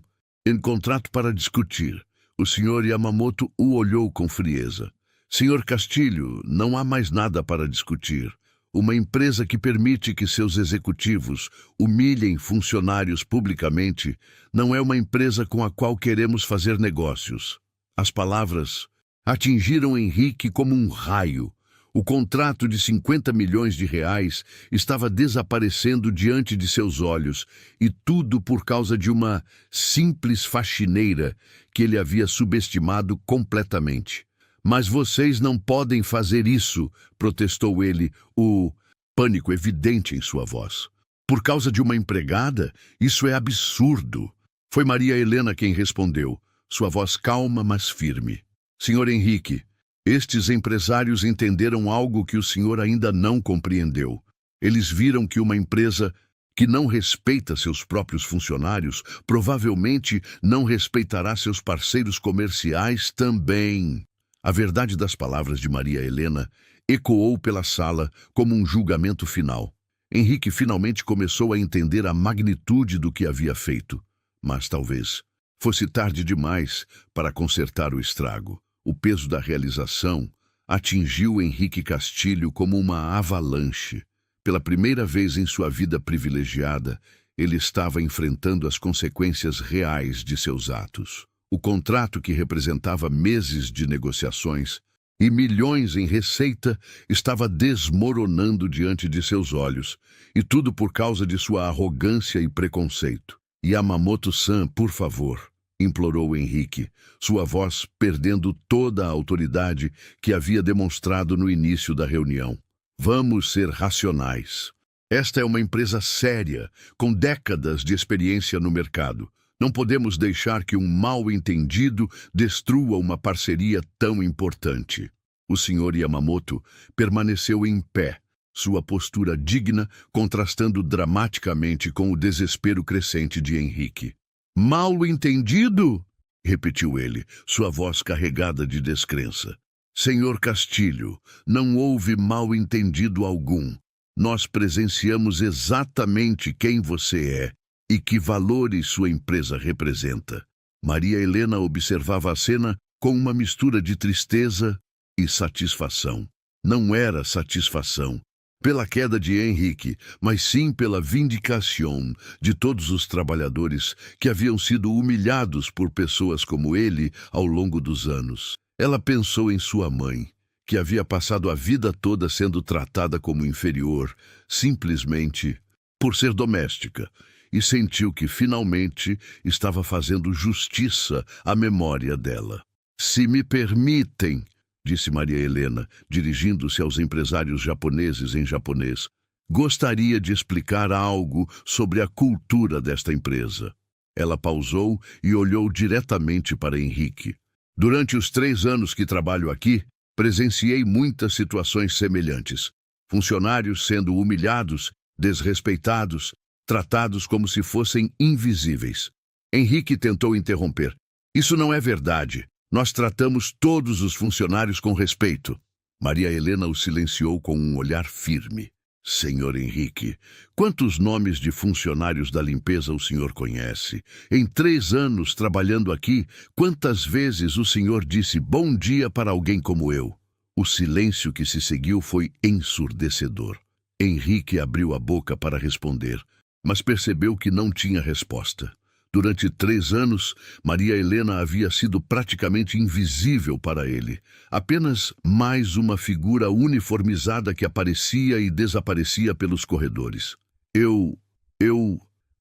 contrato para discutir. O Sr. Yamamoto o olhou com frieza. Sr. Castilho, não há mais nada para discutir. Uma empresa que permite que seus executivos humilhem funcionários publicamente não é uma empresa com a qual queremos fazer negócios. As palavras atingiram Henrique como um raio. O contrato de 50 milhões de reais estava desaparecendo diante de seus olhos, e tudo por causa de uma simples faxineira que ele havia subestimado completamente. Mas vocês não podem fazer isso, protestou ele, o pânico evidente em sua voz. Por causa de uma empregada? Isso é absurdo. Foi Maria Helena quem respondeu, sua voz calma, mas firme. Senhor Henrique, estes empresários entenderam algo que o senhor ainda não compreendeu. Eles viram que uma empresa que não respeita seus próprios funcionários provavelmente não respeitará seus parceiros comerciais também. A verdade das palavras de Maria Helena ecoou pela sala como um julgamento final. Henrique finalmente começou a entender a magnitude do que havia feito, mas talvez fosse tarde demais para consertar o estrago. O peso da realização atingiu Henrique Castilho como uma avalanche. Pela primeira vez em sua vida privilegiada, ele estava enfrentando as consequências reais de seus atos. O contrato, que representava meses de negociações e milhões em receita, estava desmoronando diante de seus olhos, e tudo por causa de sua arrogância e preconceito. Yamamoto-san, por favor, implorou Henrique, sua voz perdendo toda a autoridade que havia demonstrado no início da reunião. Vamos ser racionais. Esta é uma empresa séria, com décadas de experiência no mercado. Não podemos deixar que um mal-entendido destrua uma parceria tão importante. O Sr. Yamamoto permaneceu em pé, sua postura digna contrastando dramaticamente com o desespero crescente de Henrique. Mal-entendido? Repetiu ele, sua voz carregada de descrença. Senhor Castilho, não houve mal-entendido algum. Nós presenciamos exatamente quem você é e que valores sua empresa representa. Maria Helena observava a cena com uma mistura de tristeza e satisfação. Não era satisfação pela queda de Henrique, mas sim pela vindicação de todos os trabalhadores que haviam sido humilhados por pessoas como ele ao longo dos anos. Ela pensou em sua mãe, que havia passado a vida toda sendo tratada como inferior, simplesmente por ser doméstica, e sentiu que finalmente estava fazendo justiça à memória dela. Se me permitem, disse Maria Helena, dirigindo-se aos empresários japoneses em japonês, Gostaria de explicar algo sobre a cultura desta empresa. Ela pausou e olhou diretamente para Henrique. Durante os 3 anos que trabalho aqui, presenciei muitas situações semelhantes. Funcionários sendo humilhados, desrespeitados, tratados como se fossem invisíveis. Henrique tentou interromper. Isso não é verdade. Nós tratamos todos os funcionários com respeito. Maria Helena o silenciou com um olhar firme. Senhor Henrique, quantos nomes de funcionários da limpeza o senhor conhece? Em 3 anos trabalhando aqui, quantas vezes o senhor disse bom dia para alguém como eu? O silêncio que se seguiu foi ensurdecedor. Henrique abriu a boca para responder, mas percebeu que não tinha resposta. Durante 3 anos, Maria Helena havia sido praticamente invisível para ele. Apenas mais uma figura uniformizada que aparecia e desaparecia pelos corredores. Eu...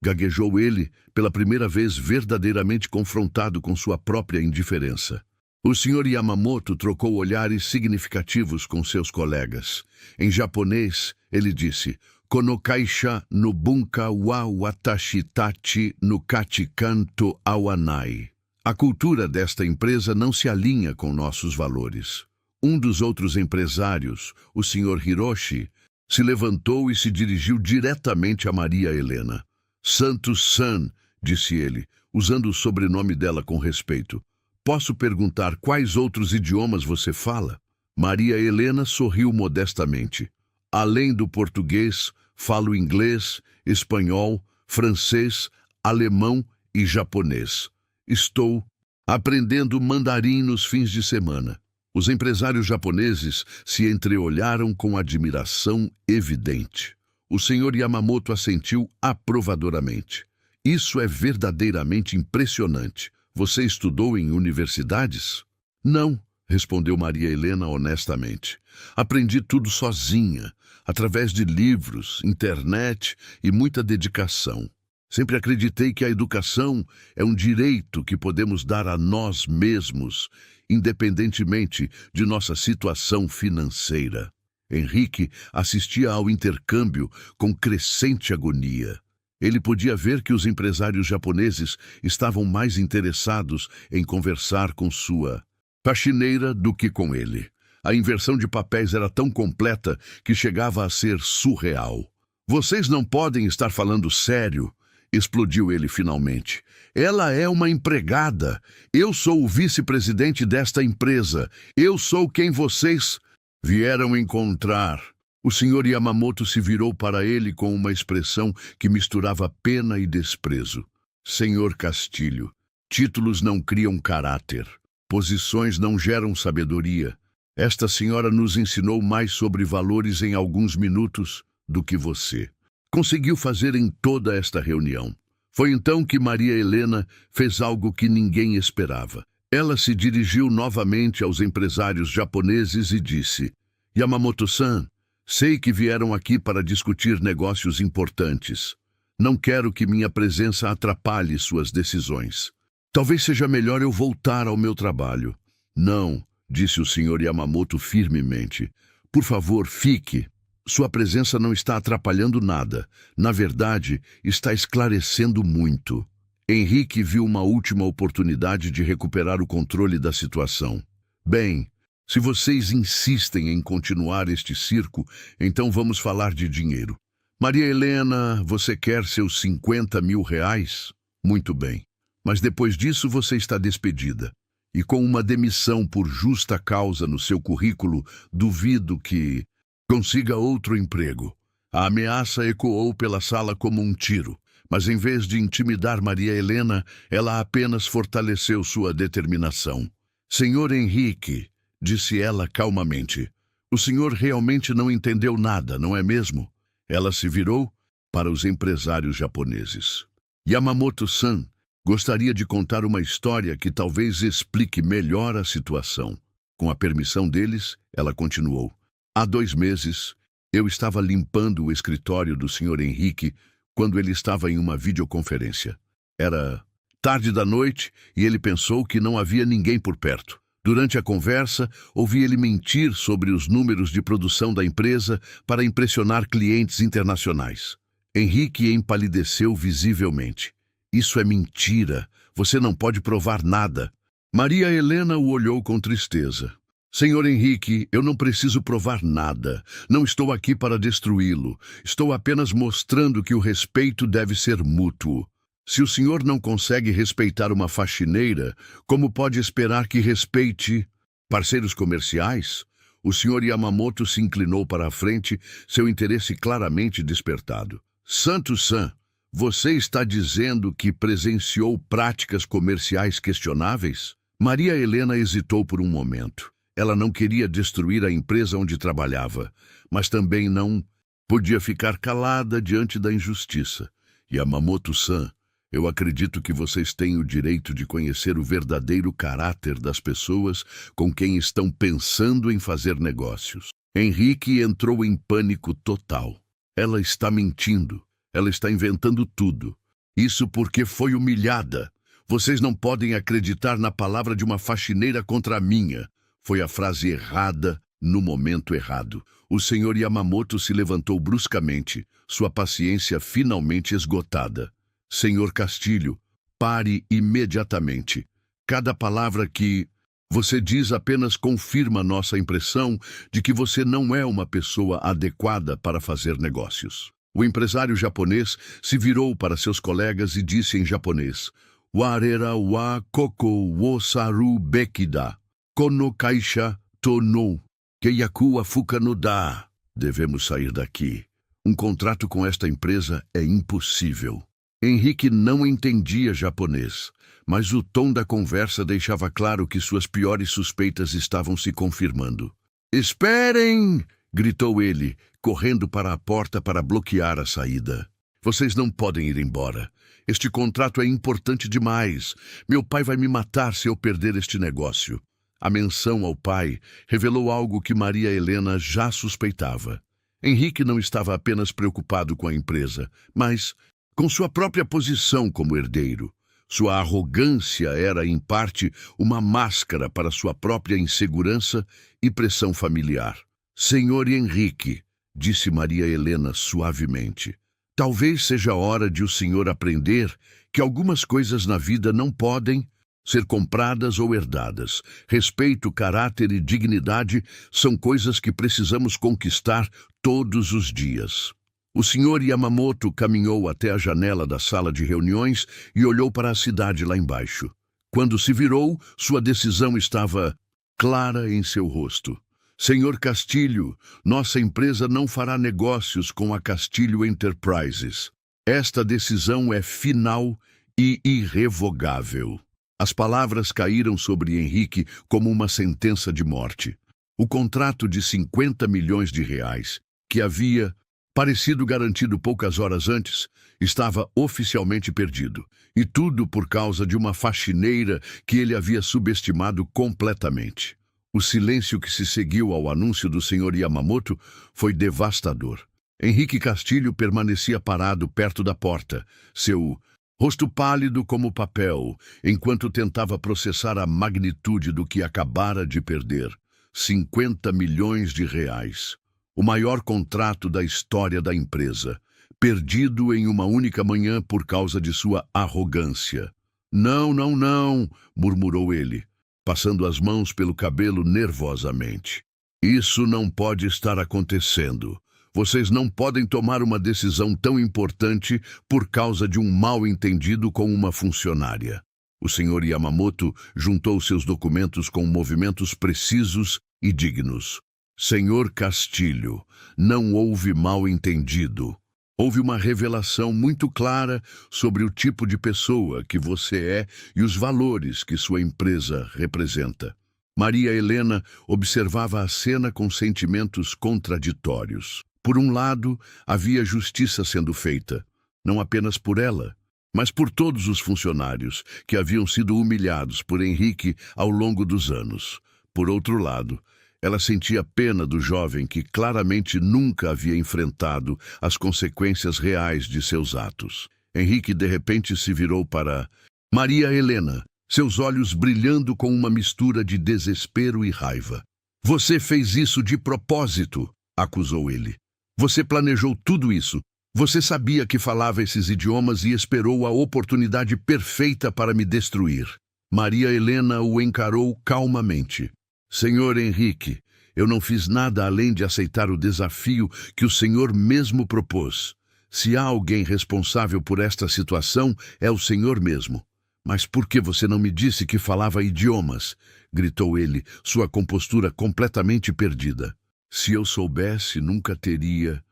gaguejou ele, pela primeira vez verdadeiramente confrontado com sua própria indiferença. O Sr. Yamamoto trocou olhares significativos com seus colegas. Em japonês, ele disse: Konokaisha no bunka wa watashi tachi no kachi kanto awanai. A cultura desta empresa não se alinha com nossos valores. Um dos outros empresários, o Sr. Hiroshi, se levantou e se dirigiu diretamente a Maria Helena. Santos-san, disse ele, usando o sobrenome dela com respeito. Posso perguntar quais outros idiomas você fala? Maria Helena sorriu modestamente. Além do português, falo inglês, espanhol, francês, alemão e japonês. Estou aprendendo mandarim nos fins de semana. Os empresários japoneses se entreolharam com admiração evidente. O Sr. Yamamoto assentiu aprovadoramente. Isso é verdadeiramente impressionante. Você estudou em universidades? Não, respondeu Maria Helena honestamente. Aprendi tudo sozinha, através de livros, internet e muita dedicação. Sempre acreditei que a educação é um direito que podemos dar a nós mesmos, independentemente de nossa situação financeira. Henrique assistia ao intercâmbio com crescente agonia. Ele podia ver que os empresários japoneses estavam mais interessados em conversar com sua faxineira do que com ele. A inversão de papéis era tão completa que chegava a ser surreal. Vocês não podem estar falando sério, explodiu ele finalmente. Ela é uma empregada. Eu sou o vice-presidente desta empresa. Eu sou quem vocês vieram encontrar. O Sr. Yamamoto se virou para ele com uma expressão que misturava pena e desprezo. Senhor Castilho, títulos não criam caráter. Posições não geram sabedoria. Esta senhora nos ensinou mais sobre valores em alguns minutos do que você conseguiu fazer em toda esta reunião. Foi então que Maria Helena fez algo que ninguém esperava. Ela se dirigiu novamente aos empresários japoneses e disse: Yamamoto-san, sei que vieram aqui para discutir negócios importantes. Não quero que minha presença atrapalhe suas decisões. Talvez seja melhor eu voltar ao meu trabalho. Não, disse o Sr. Yamamoto firmemente. Por favor, fique. Sua presença não está atrapalhando nada. Na verdade, está esclarecendo muito. Henrique viu uma última oportunidade de recuperar o controle da situação. Bem, se vocês insistem em continuar este circo, então vamos falar de dinheiro. Maria Helena, você quer seus 50 mil reais? Muito bem. Mas depois disso você está despedida. E com uma demissão por justa causa no seu currículo, duvido que consiga outro emprego. A ameaça ecoou pela sala como um tiro, mas em vez de intimidar Maria Helena, ela apenas fortaleceu sua determinação. Senhor Henrique, disse ela calmamente, o senhor realmente não entendeu nada, não é mesmo? Ela se virou para os empresários japoneses. Yamamoto-san, gostaria de contar uma história que talvez explique melhor a situação. Com a permissão deles, ela continuou. Há 2 meses, eu estava limpando o escritório do Sr. Henrique quando ele estava em uma videoconferência. Era tarde da noite e ele pensou que não havia ninguém por perto. Durante a conversa, ouvi ele mentir sobre os números de produção da empresa para impressionar clientes internacionais. Henrique empalideceu visivelmente. Isso é mentira. Você não pode provar nada. Maria Helena o olhou com tristeza. Senhor Henrique, eu não preciso provar nada. Não estou aqui para destruí-lo. Estou apenas mostrando que o respeito deve ser mútuo. Se o senhor não consegue respeitar uma faxineira, como pode esperar que respeite parceiros comerciais? O senhor Yamamoto se inclinou para a frente, seu interesse claramente despertado. Santo-san, você está dizendo que presenciou práticas comerciais questionáveis? Maria Helena hesitou por um momento. Ela não queria destruir a empresa onde trabalhava, mas também não podia ficar calada diante da injustiça. Yamamoto-san, eu acredito que vocês têm o direito de conhecer o verdadeiro caráter das pessoas com quem estão pensando em fazer negócios. Henrique entrou em pânico total. Ela está mentindo. Ela está inventando tudo. Isso porque foi humilhada. Vocês não podem acreditar na palavra de uma faxineira contra a minha. Foi a frase errada no momento errado. O senhor Yamamoto se levantou bruscamente, sua paciência finalmente esgotada. Senhor Castilho, pare imediatamente. Cada palavra que você diz apenas confirma nossa impressão de que você não é uma pessoa adequada para fazer negócios. O empresário japonês se virou para seus colegas e disse em japonês: Warera wa koko wo saru bekida. Kono kaisha to no keiyaku wa fuka no da. Devemos sair daqui. Um contrato com esta empresa é impossível. Henrique não entendia japonês, mas o tom da conversa deixava claro que suas piores suspeitas estavam se confirmando. Esperem! Gritou ele, correndo para a porta para bloquear a saída. Vocês não podem ir embora. Este contrato é importante demais. Meu pai vai me matar se eu perder este negócio. A menção ao pai revelou algo que Maria Helena já suspeitava. Henrique não estava apenas preocupado com a empresa, mas com sua própria posição como herdeiro. Sua arrogância era, em parte, uma máscara para sua própria insegurança e pressão familiar. Senhor Henrique, disse Maria Helena suavemente, talvez seja hora de o senhor aprender que algumas coisas na vida não podem ser compradas ou herdadas. Respeito, caráter e dignidade são coisas que precisamos conquistar todos os dias. O senhor Yamamoto caminhou até a janela da sala de reuniões e olhou para a cidade lá embaixo. Quando se virou, sua decisão estava clara em seu rosto. Senhor Castilho, nossa empresa não fará negócios com a Castilho Enterprises. Esta decisão é final e irrevogável. As palavras caíram sobre Henrique como uma sentença de morte. O contrato de 50 milhões de reais, que havia parecido garantido poucas horas antes, estava oficialmente perdido. E tudo por causa de uma faxineira que ele havia subestimado completamente. O silêncio que se seguiu ao anúncio do senhor Yamamoto foi devastador. Henrique Castilho permanecia parado perto da porta, seu rosto pálido como papel, enquanto tentava processar a magnitude do que acabara de perder. 50 milhões de reais. O maior contrato da história da empresa, perdido em uma única manhã por causa de sua arrogância. Não, não, não, murmurou ele, passando as mãos pelo cabelo nervosamente. Isso não pode estar acontecendo. Vocês não podem tomar uma decisão tão importante por causa de um mal-entendido com uma funcionária. O senhor Yamamoto juntou seus documentos com movimentos precisos e dignos. Senhor Castilho, não houve mal-entendido. Houve uma revelação muito clara sobre o tipo de pessoa que você é e os valores que sua empresa representa. Maria Helena observava a cena com sentimentos contraditórios. Por um lado, havia justiça sendo feita, não apenas por ela, mas por todos os funcionários que haviam sido humilhados por Henrique ao longo dos anos. Por outro lado, ela sentia pena do jovem que claramente nunca havia enfrentado as consequências reais de seus atos. Henrique de repente se virou para Maria Helena. seus olhos brilhando com uma mistura de desespero e raiva. Você fez isso de propósito, acusou ele. Você planejou tudo isso. Você sabia que falava esses idiomas e esperou a oportunidade perfeita para me destruir. Maria Helena o encarou calmamente. Senhor Henrique, eu não fiz nada além de aceitar o desafio que o senhor mesmo propôs. Se há alguém responsável por esta situação, é o senhor mesmo. Mas por que você não me disse que falava idiomas? Gritou ele, sua compostura completamente perdida. Se eu soubesse, nunca teria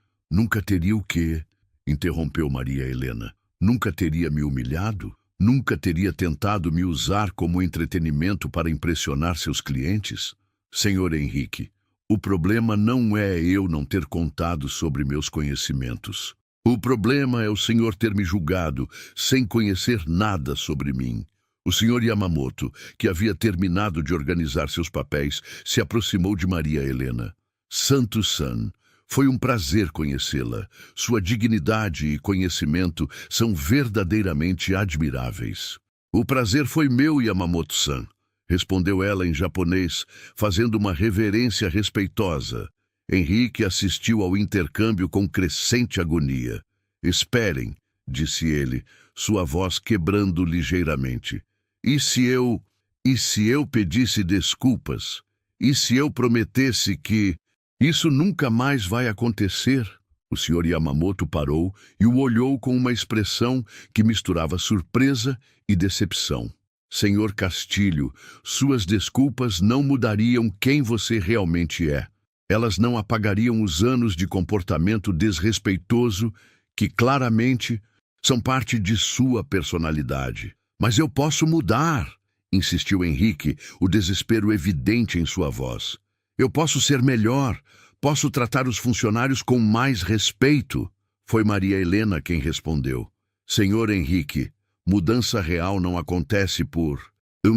o quê? Interrompeu Maria Helena. Nunca teria me humilhado? Nunca teria tentado me usar como entretenimento para impressionar seus clientes? Senhor Henrique, o problema não é eu não ter contado sobre meus conhecimentos. O problema é o senhor ter me julgado sem conhecer nada sobre mim. O senhor Yamamoto, que havia terminado de organizar seus papéis, se aproximou de Maria Helena. Santo-san, foi um prazer conhecê-la. Sua dignidade e conhecimento são verdadeiramente admiráveis. O prazer foi meu, Yamamoto-san, respondeu ela em japonês, fazendo uma reverência respeitosa. Henrique assistiu ao intercâmbio com crescente agonia. Esperem, disse ele, sua voz quebrando ligeiramente. E se eu pedisse desculpas? E se eu prometesse que isso nunca mais vai acontecer? O senhor Yamamoto parou e o olhou com uma expressão que misturava surpresa e decepção. Senhor Castilho, suas desculpas não mudariam quem você realmente é. Elas não apagariam os anos de comportamento desrespeitoso que, claramente, são parte de sua personalidade. Mas eu posso mudar, insistiu Henrique, o desespero evidente em sua voz. Eu posso ser melhor, posso tratar os funcionários com mais respeito. Foi Maria Helena quem respondeu. Senhor Henrique, mudança real não acontece por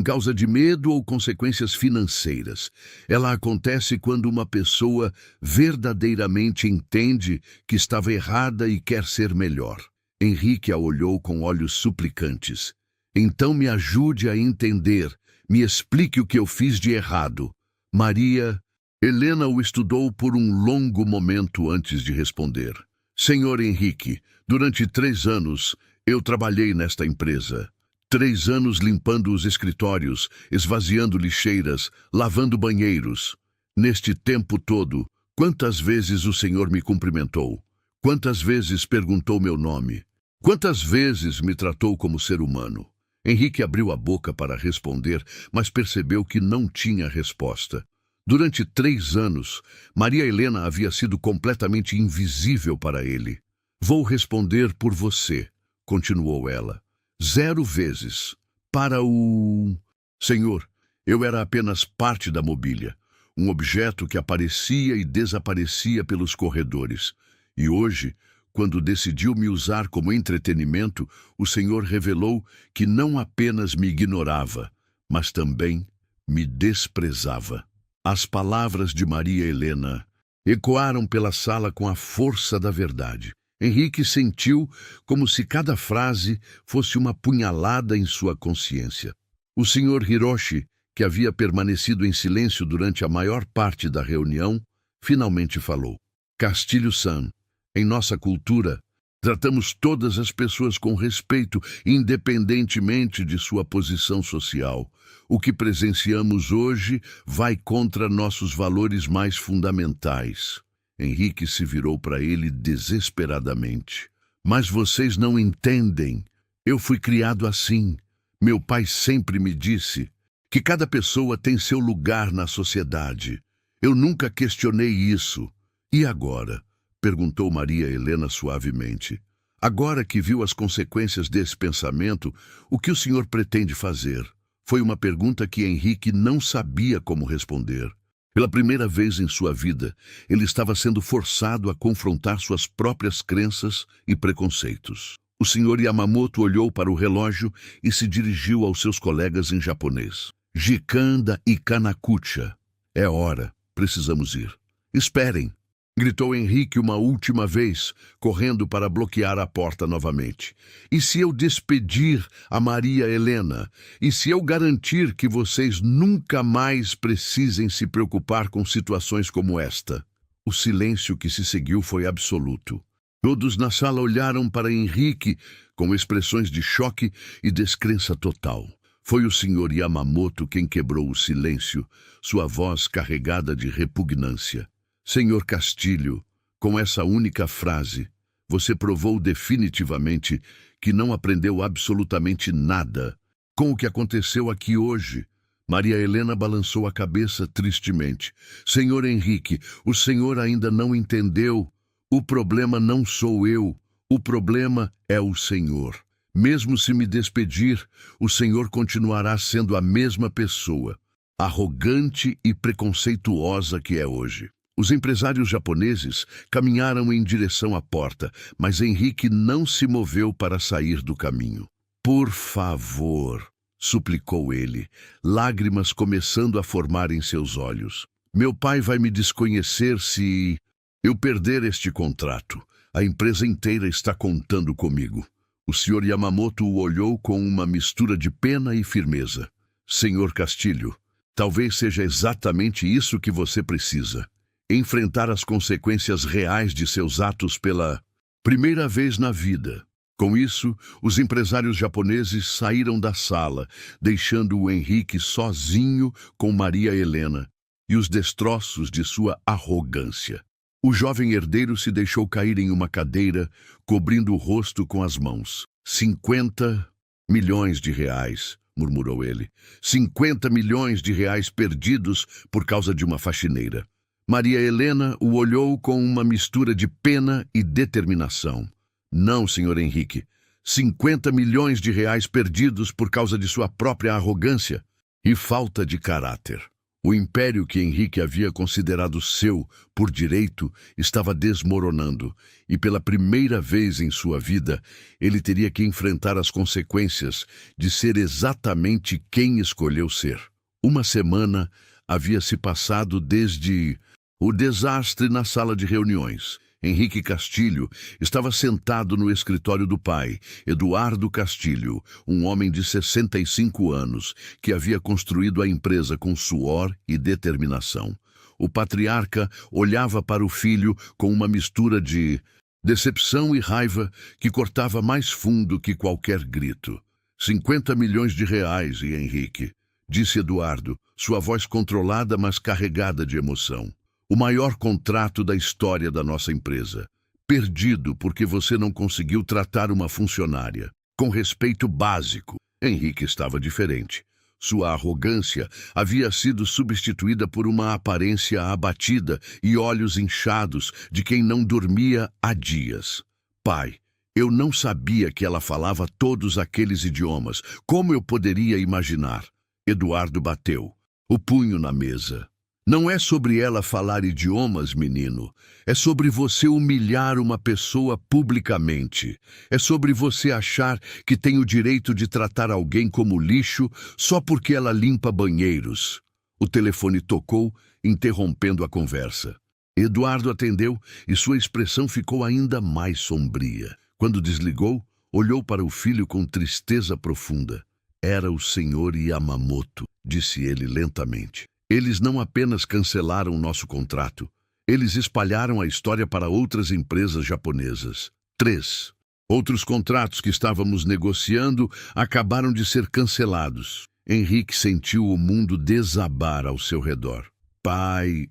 causa de medo ou consequências financeiras. Ela acontece quando uma pessoa verdadeiramente entende que estava errada e quer ser melhor. Henrique a olhou com olhos suplicantes. Então me ajude a entender. Me explique o que eu fiz de errado. Maria Helena o estudou por um longo momento antes de responder. Senhor Henrique, durante 3 anos eu trabalhei nesta empresa. 3 anos limpando os escritórios, esvaziando lixeiras, lavando banheiros. Neste tempo todo, quantas vezes o senhor me cumprimentou? Quantas vezes perguntou meu nome? Quantas vezes me tratou como ser humano? Henrique abriu a boca para responder, mas percebeu que não tinha resposta. Durante 3 anos, Maria Helena havia sido completamente invisível para ele. Vou responder por você, continuou ela. 0 vezes. Para o... Senhor, eu era apenas parte da mobília, um objeto que aparecia e desaparecia pelos corredores. E hoje, quando decidiu me usar como entretenimento, o Senhor revelou que não apenas me ignorava, mas também me desprezava. As palavras de Maria Helena ecoaram pela sala com a força da verdade. Henrique sentiu como se cada frase fosse uma punhalada em sua consciência. O senhor Hiroshi, que havia permanecido em silêncio durante a maior parte da reunião, finalmente falou. Castilho-san, em nossa cultura, tratamos todas as pessoas com respeito, independentemente de sua posição social. O que presenciamos hoje vai contra nossos valores mais fundamentais. Henrique se virou para ele desesperadamente. Mas vocês não entendem. Eu fui criado assim. Meu pai sempre me disse que cada pessoa tem seu lugar na sociedade. Eu nunca questionei isso. E agora? Perguntou Maria Helena suavemente. Agora que viu as consequências desse pensamento, o que o senhor pretende fazer? Foi uma pergunta que Henrique não sabia como responder. Pela primeira vez em sua vida, ele estava sendo forçado a confrontar suas próprias crenças e preconceitos. O senhor Yamamoto olhou para o relógio e se dirigiu aos seus colegas em japonês. Jikanda e Kanakucha. É hora. Precisamos ir. Esperem. gritou Henrique uma última vez, correndo para bloquear a porta novamente. E se eu despedir a Maria Helena? E se eu garantir que vocês nunca mais precisem se preocupar com situações como esta? O silêncio que se seguiu foi absoluto. Todos na sala olharam para Henrique com expressões de choque e descrença total. Foi o Sr. Yamamoto quem quebrou o silêncio, sua voz carregada de repugnância. Senhor Castilho, com essa única frase, você provou definitivamente que não aprendeu absolutamente nada com o que aconteceu aqui hoje. Maria Helena balançou a cabeça tristemente. Senhor Henrique, o senhor ainda não entendeu. O problema não sou eu, o problema é o senhor. Mesmo se me despedir, o senhor continuará sendo a mesma pessoa, arrogante e preconceituosa que é hoje. Os empresários japoneses caminharam em direção à porta, mas Henrique não se moveu para sair do caminho. Por favor, suplicou ele, lágrimas começando a formar em seus olhos. Meu pai vai me desconhecer se eu perder este contrato. A empresa inteira está contando comigo. O Sr. Yamamoto o olhou com uma mistura de pena e firmeza. Senhor Castilho, talvez seja exatamente isso que você precisa. Enfrentar as consequências reais de seus atos pela primeira vez na vida. Com isso, os empresários japoneses saíram da sala, deixando o Henrique sozinho com Maria Helena e os destroços de sua arrogância. O jovem herdeiro se deixou cair em uma cadeira, cobrindo o rosto com as mãos. 50 milhões de reais, murmurou ele. 50 milhões de reais perdidos por causa de uma faxineira. Maria Helena o olhou com uma mistura de pena e determinação. Não, Sr. Henrique. 50 milhões de reais perdidos por causa de sua própria arrogância e falta de caráter. O império que Henrique havia considerado seu por direito estava desmoronando, e pela primeira vez em sua vida, ele teria que enfrentar as consequências de ser exatamente quem escolheu ser. Uma semana havia se passado desde o desastre na sala de reuniões. Henrique Castilho estava sentado no escritório do pai, Eduardo Castilho, um homem de 65 anos, que havia construído a empresa com suor e determinação. O patriarca olhava para o filho com uma mistura de decepção e raiva que cortava mais fundo que qualquer grito. 50 milhões de reais, e Henrique, disse Eduardo, sua voz controlada, mas carregada de emoção. O maior contrato da história da nossa empresa. Perdido porque você não conseguiu tratar uma funcionária com respeito básico. Henrique estava diferente. Sua arrogância havia sido substituída por uma aparência abatida e olhos inchados de quem não dormia há dias. Pai, eu não sabia que ela falava todos aqueles idiomas. Como eu poderia imaginar? Eduardo bateu o punho na mesa. Não é sobre ela falar idiomas, menino. É sobre você humilhar uma pessoa publicamente. É sobre você achar que tem o direito de tratar alguém como lixo só porque ela limpa banheiros. O telefone tocou, interrompendo a conversa. Eduardo atendeu e sua expressão ficou ainda mais sombria. Quando desligou, olhou para o filho com tristeza profunda. Era o Sr. Yamamoto, disse ele lentamente. Eles não apenas cancelaram nosso contrato, eles espalharam a história para outras empresas japonesas. 3. Outros contratos que estávamos negociando acabaram de ser cancelados. Henrique sentiu o mundo desabar ao seu redor. Pai,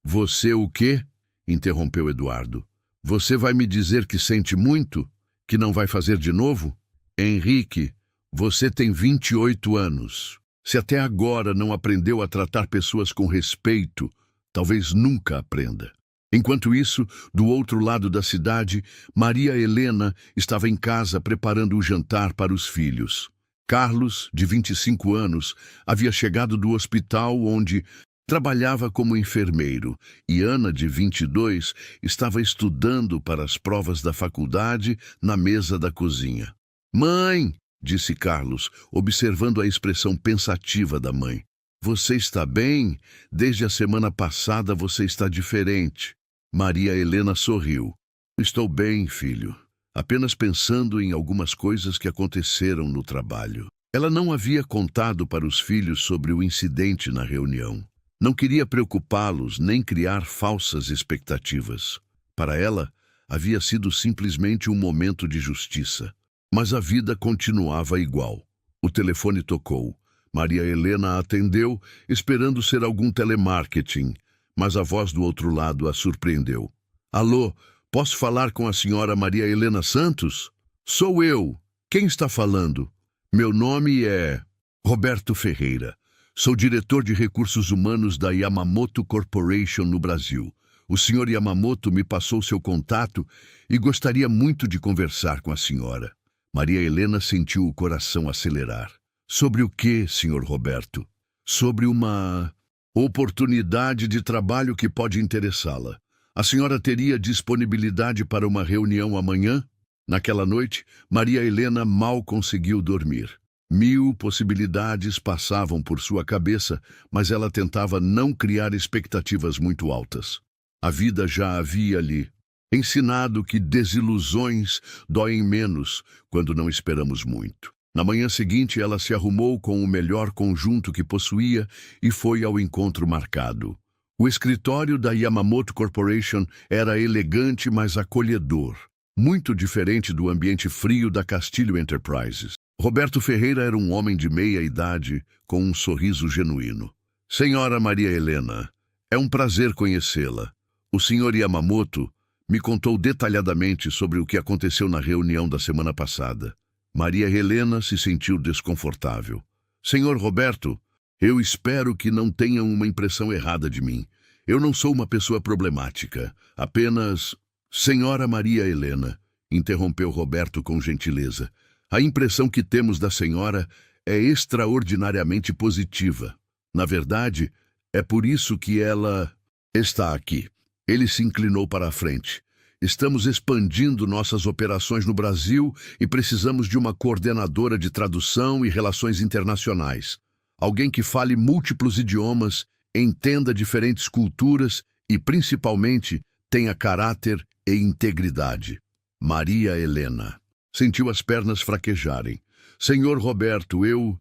Você o quê? Interrompeu Eduardo. Você vai me dizer que sente muito? Que não vai fazer de novo? Henrique, você tem 28 anos. Se até agora não aprendeu a tratar pessoas com respeito, talvez nunca aprenda. Enquanto isso, do outro lado da cidade, Maria Helena estava em casa preparando o jantar para os filhos. Carlos, de 25 anos, havia chegado do hospital onde trabalhava como enfermeiro, e Ana, de 22, estava estudando para as provas da faculdade na mesa da cozinha. Mãe! Disse Carlos, observando a expressão pensativa da mãe. Você está bem? Desde a semana passada você está diferente. Maria Helena sorriu. Estou bem, filho. Apenas pensando em algumas coisas que aconteceram no trabalho. Ela não havia contado para os filhos sobre o incidente na reunião. Não queria preocupá-los nem criar falsas expectativas. Para ela, havia sido simplesmente um momento de justiça. Mas a vida continuava igual. O telefone tocou. Maria Helena atendeu, esperando ser algum telemarketing, mas a voz do outro lado a surpreendeu. Alô, posso falar com a senhora Maria Helena Santos? Sou eu. Quem está falando? Meu nome é Roberto Ferreira. Sou diretor de recursos humanos da Yamamoto Corporation no Brasil. O senhor Yamamoto me passou seu contato e gostaria muito de conversar com a senhora. Maria Helena sentiu o coração acelerar. Sobre o que, senhor Roberto? Sobre uma oportunidade de trabalho que pode interessá-la. A senhora teria disponibilidade para uma reunião amanhã? Naquela noite, Maria Helena mal conseguiu dormir. 1000 possibilidades passavam por sua cabeça, mas ela tentava não criar expectativas muito altas. A vida já havia lhe ensinado que desilusões doem menos quando não esperamos muito. Na manhã seguinte, ela se arrumou com o melhor conjunto que possuía e foi ao encontro marcado. O escritório da Yamamoto Corporation era elegante, mas acolhedor, muito diferente do ambiente frio da Castilho Enterprises. Roberto Ferreira era um homem de meia idade, com um sorriso genuíno. Senhora Maria Helena, é um prazer conhecê-la. O senhor Yamamoto me contou detalhadamente sobre o que aconteceu na reunião da semana passada. Maria Helena se sentiu desconfortável. Senhor Roberto, eu espero que não tenham uma impressão errada de mim. Eu não sou uma pessoa problemática. Apenas... Senhora Maria Helena, interrompeu Roberto com gentileza. A impressão que temos da senhora é extraordinariamente positiva. Na verdade, é por isso que ela está aqui. Ele se inclinou para a frente. Estamos expandindo nossas operações no Brasil e precisamos de uma coordenadora de tradução e relações internacionais. Alguém que fale múltiplos idiomas, entenda diferentes culturas e, principalmente, tenha caráter e integridade. Maria Helena sentiu as pernas fraquejarem. Senhor Roberto, eu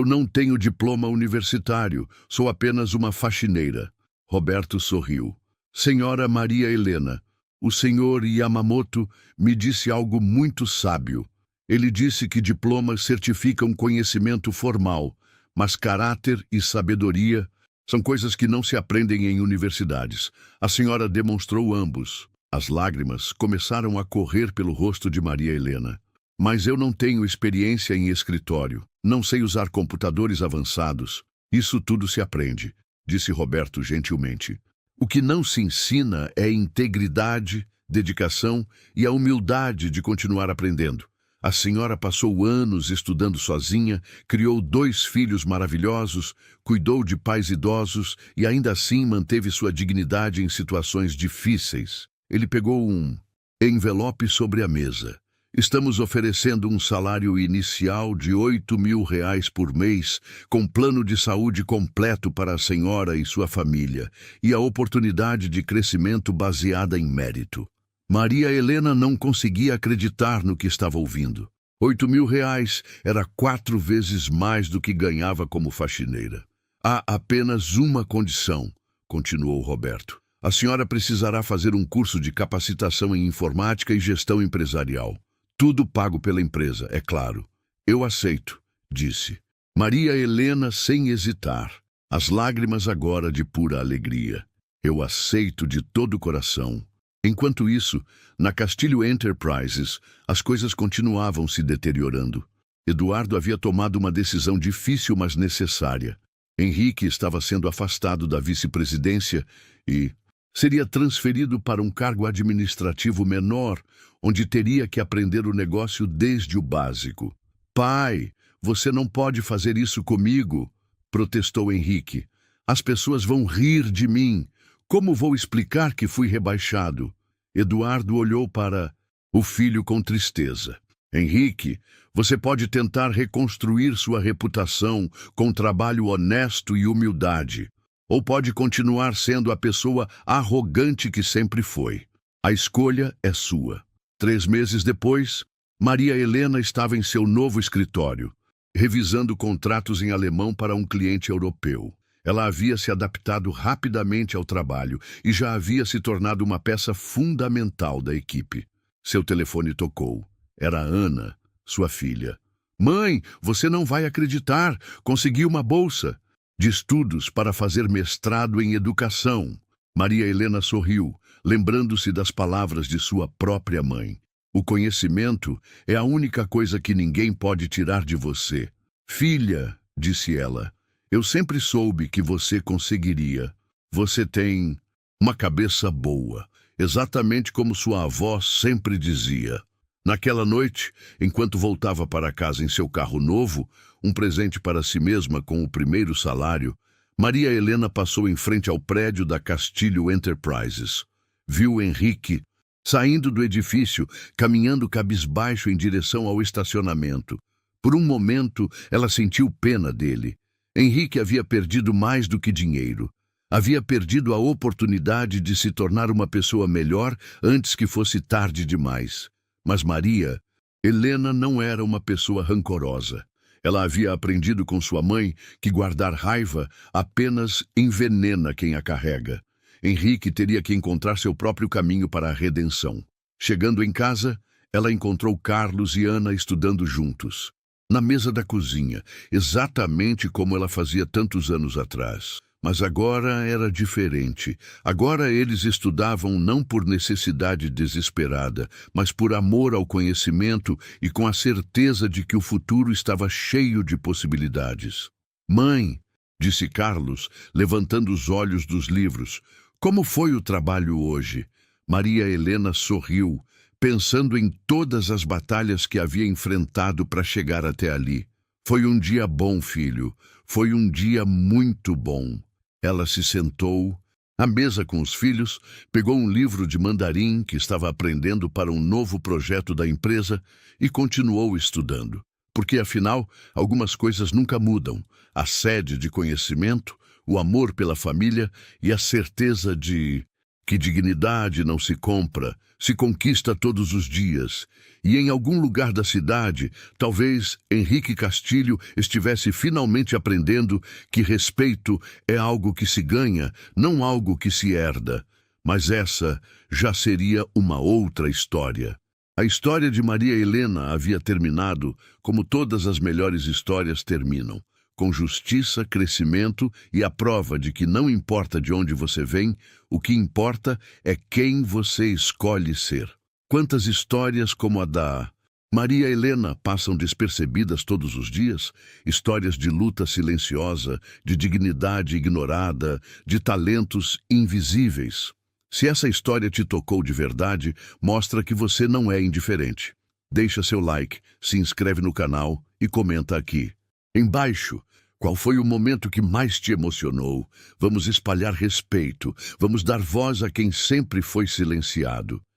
não tenho diploma universitário, sou apenas uma faxineira. Roberto sorriu. Senhora Maria Helena, o senhor Yamamoto me disse algo muito sábio. Ele disse que diplomas certificam conhecimento formal, mas caráter e sabedoria são coisas que não se aprendem em universidades. A senhora demonstrou ambos. As lágrimas começaram a correr pelo rosto de Maria Helena. Mas eu não tenho experiência em escritório. Não sei usar computadores avançados. Isso tudo se aprende, disse Roberto gentilmente. O que não se ensina é integridade, dedicação e a humildade de continuar aprendendo. A senhora passou anos estudando sozinha, criou 2 filhos maravilhosos, cuidou de pais idosos e ainda assim manteve sua dignidade em situações difíceis. Ele pegou um envelope sobre a mesa. Estamos oferecendo um salário inicial de R$ 8.000 por mês, com plano de saúde completo para a senhora e sua família, e a oportunidade de crescimento baseada em mérito. Maria Helena não conseguia acreditar no que estava ouvindo. R$ 8.000 era 4 vezes mais do que ganhava como faxineira. Há apenas uma condição, continuou Roberto. A senhora precisará fazer um curso de capacitação em informática e gestão empresarial. Tudo pago pela empresa, é claro. Eu aceito, disse. Maria Helena sem hesitar. As lágrimas agora de pura alegria. Eu aceito de todo o coração. Enquanto isso, na Castilho Enterprises, as coisas continuavam se deteriorando. Eduardo havia tomado uma decisão difícil, mas necessária. Henrique estava sendo afastado da vice-presidência e seria transferido para um cargo administrativo menor, onde teria que aprender o negócio desde o básico. Pai, você não pode fazer isso comigo, protestou Henrique. As pessoas vão rir de mim. Como vou explicar que fui rebaixado? Eduardo olhou para o filho com tristeza. Henrique, você pode tentar reconstruir sua reputação com trabalho honesto e humildade. ou pode continuar sendo a pessoa arrogante que sempre foi. A escolha é sua. 3 meses depois, Maria Helena estava em seu novo escritório, revisando contratos em alemão para um cliente europeu. Ela havia se adaptado rapidamente ao trabalho e já havia se tornado uma peça fundamental da equipe. Seu telefone tocou. Era Ana, sua filha. Mãe, você não vai acreditar, consegui uma bolsa de estudos para fazer mestrado em educação. Maria Helena sorriu, lembrando-se das palavras de sua própria mãe. O conhecimento é a única coisa que ninguém pode tirar de você. Filha, disse ela, eu sempre soube que você conseguiria. Você tem uma cabeça boa, exatamente como sua avó sempre dizia. Naquela noite, enquanto voltava para casa em seu carro novo, um presente para si mesma com o primeiro salário, Maria Helena passou em frente ao prédio da Castilho Enterprises. Viu Henrique saindo do edifício, caminhando cabisbaixo em direção ao estacionamento. Por um momento, ela sentiu pena dele. Henrique havia perdido mais do que dinheiro. Havia perdido a oportunidade de se tornar uma pessoa melhor antes que fosse tarde demais. Mas Maria Helena não era uma pessoa rancorosa. Ela havia aprendido com sua mãe que guardar raiva apenas envenena quem a carrega. Henrique teria que encontrar seu próprio caminho para a redenção. Chegando em casa, ela encontrou Carlos e Ana estudando juntos, na mesa da cozinha, exatamente como ela fazia tantos anos atrás. Mas agora era diferente. Agora eles estudavam não por necessidade desesperada, mas por amor ao conhecimento e com a certeza de que o futuro estava cheio de possibilidades. Mãe, disse Carlos, levantando os olhos dos livros, como foi o trabalho hoje? Maria Helena sorriu, pensando em todas as batalhas que havia enfrentado para chegar até ali. Foi um dia bom, filho. Foi um dia muito bom. Ela se sentou à mesa com os filhos, pegou um livro de mandarim que estava aprendendo para um novo projeto da empresa e continuou estudando. Porque, afinal, algumas coisas nunca mudam. A sede de conhecimento, o amor pela família e a certeza de que dignidade não se compra, se conquista todos os dias. E em algum lugar da cidade, talvez Henrique Castilho estivesse finalmente aprendendo que respeito é algo que se ganha, não algo que se herda. Mas essa já seria uma outra história. A história de Maria Helena havia terminado como todas as melhores histórias terminam, com justiça, crescimento e a prova de que não importa de onde você vem, o que importa é quem você escolhe ser. Quantas histórias como a da Maria Helena passam despercebidas todos os dias? Histórias de luta silenciosa, de dignidade ignorada, de talentos invisíveis. Se essa história te tocou de verdade, mostra que você não é indiferente. Deixa seu like, se inscreve no canal e comenta aqui embaixo. Qual foi o momento que mais te emocionou? Vamos espalhar respeito, vamos dar voz a quem sempre foi silenciado.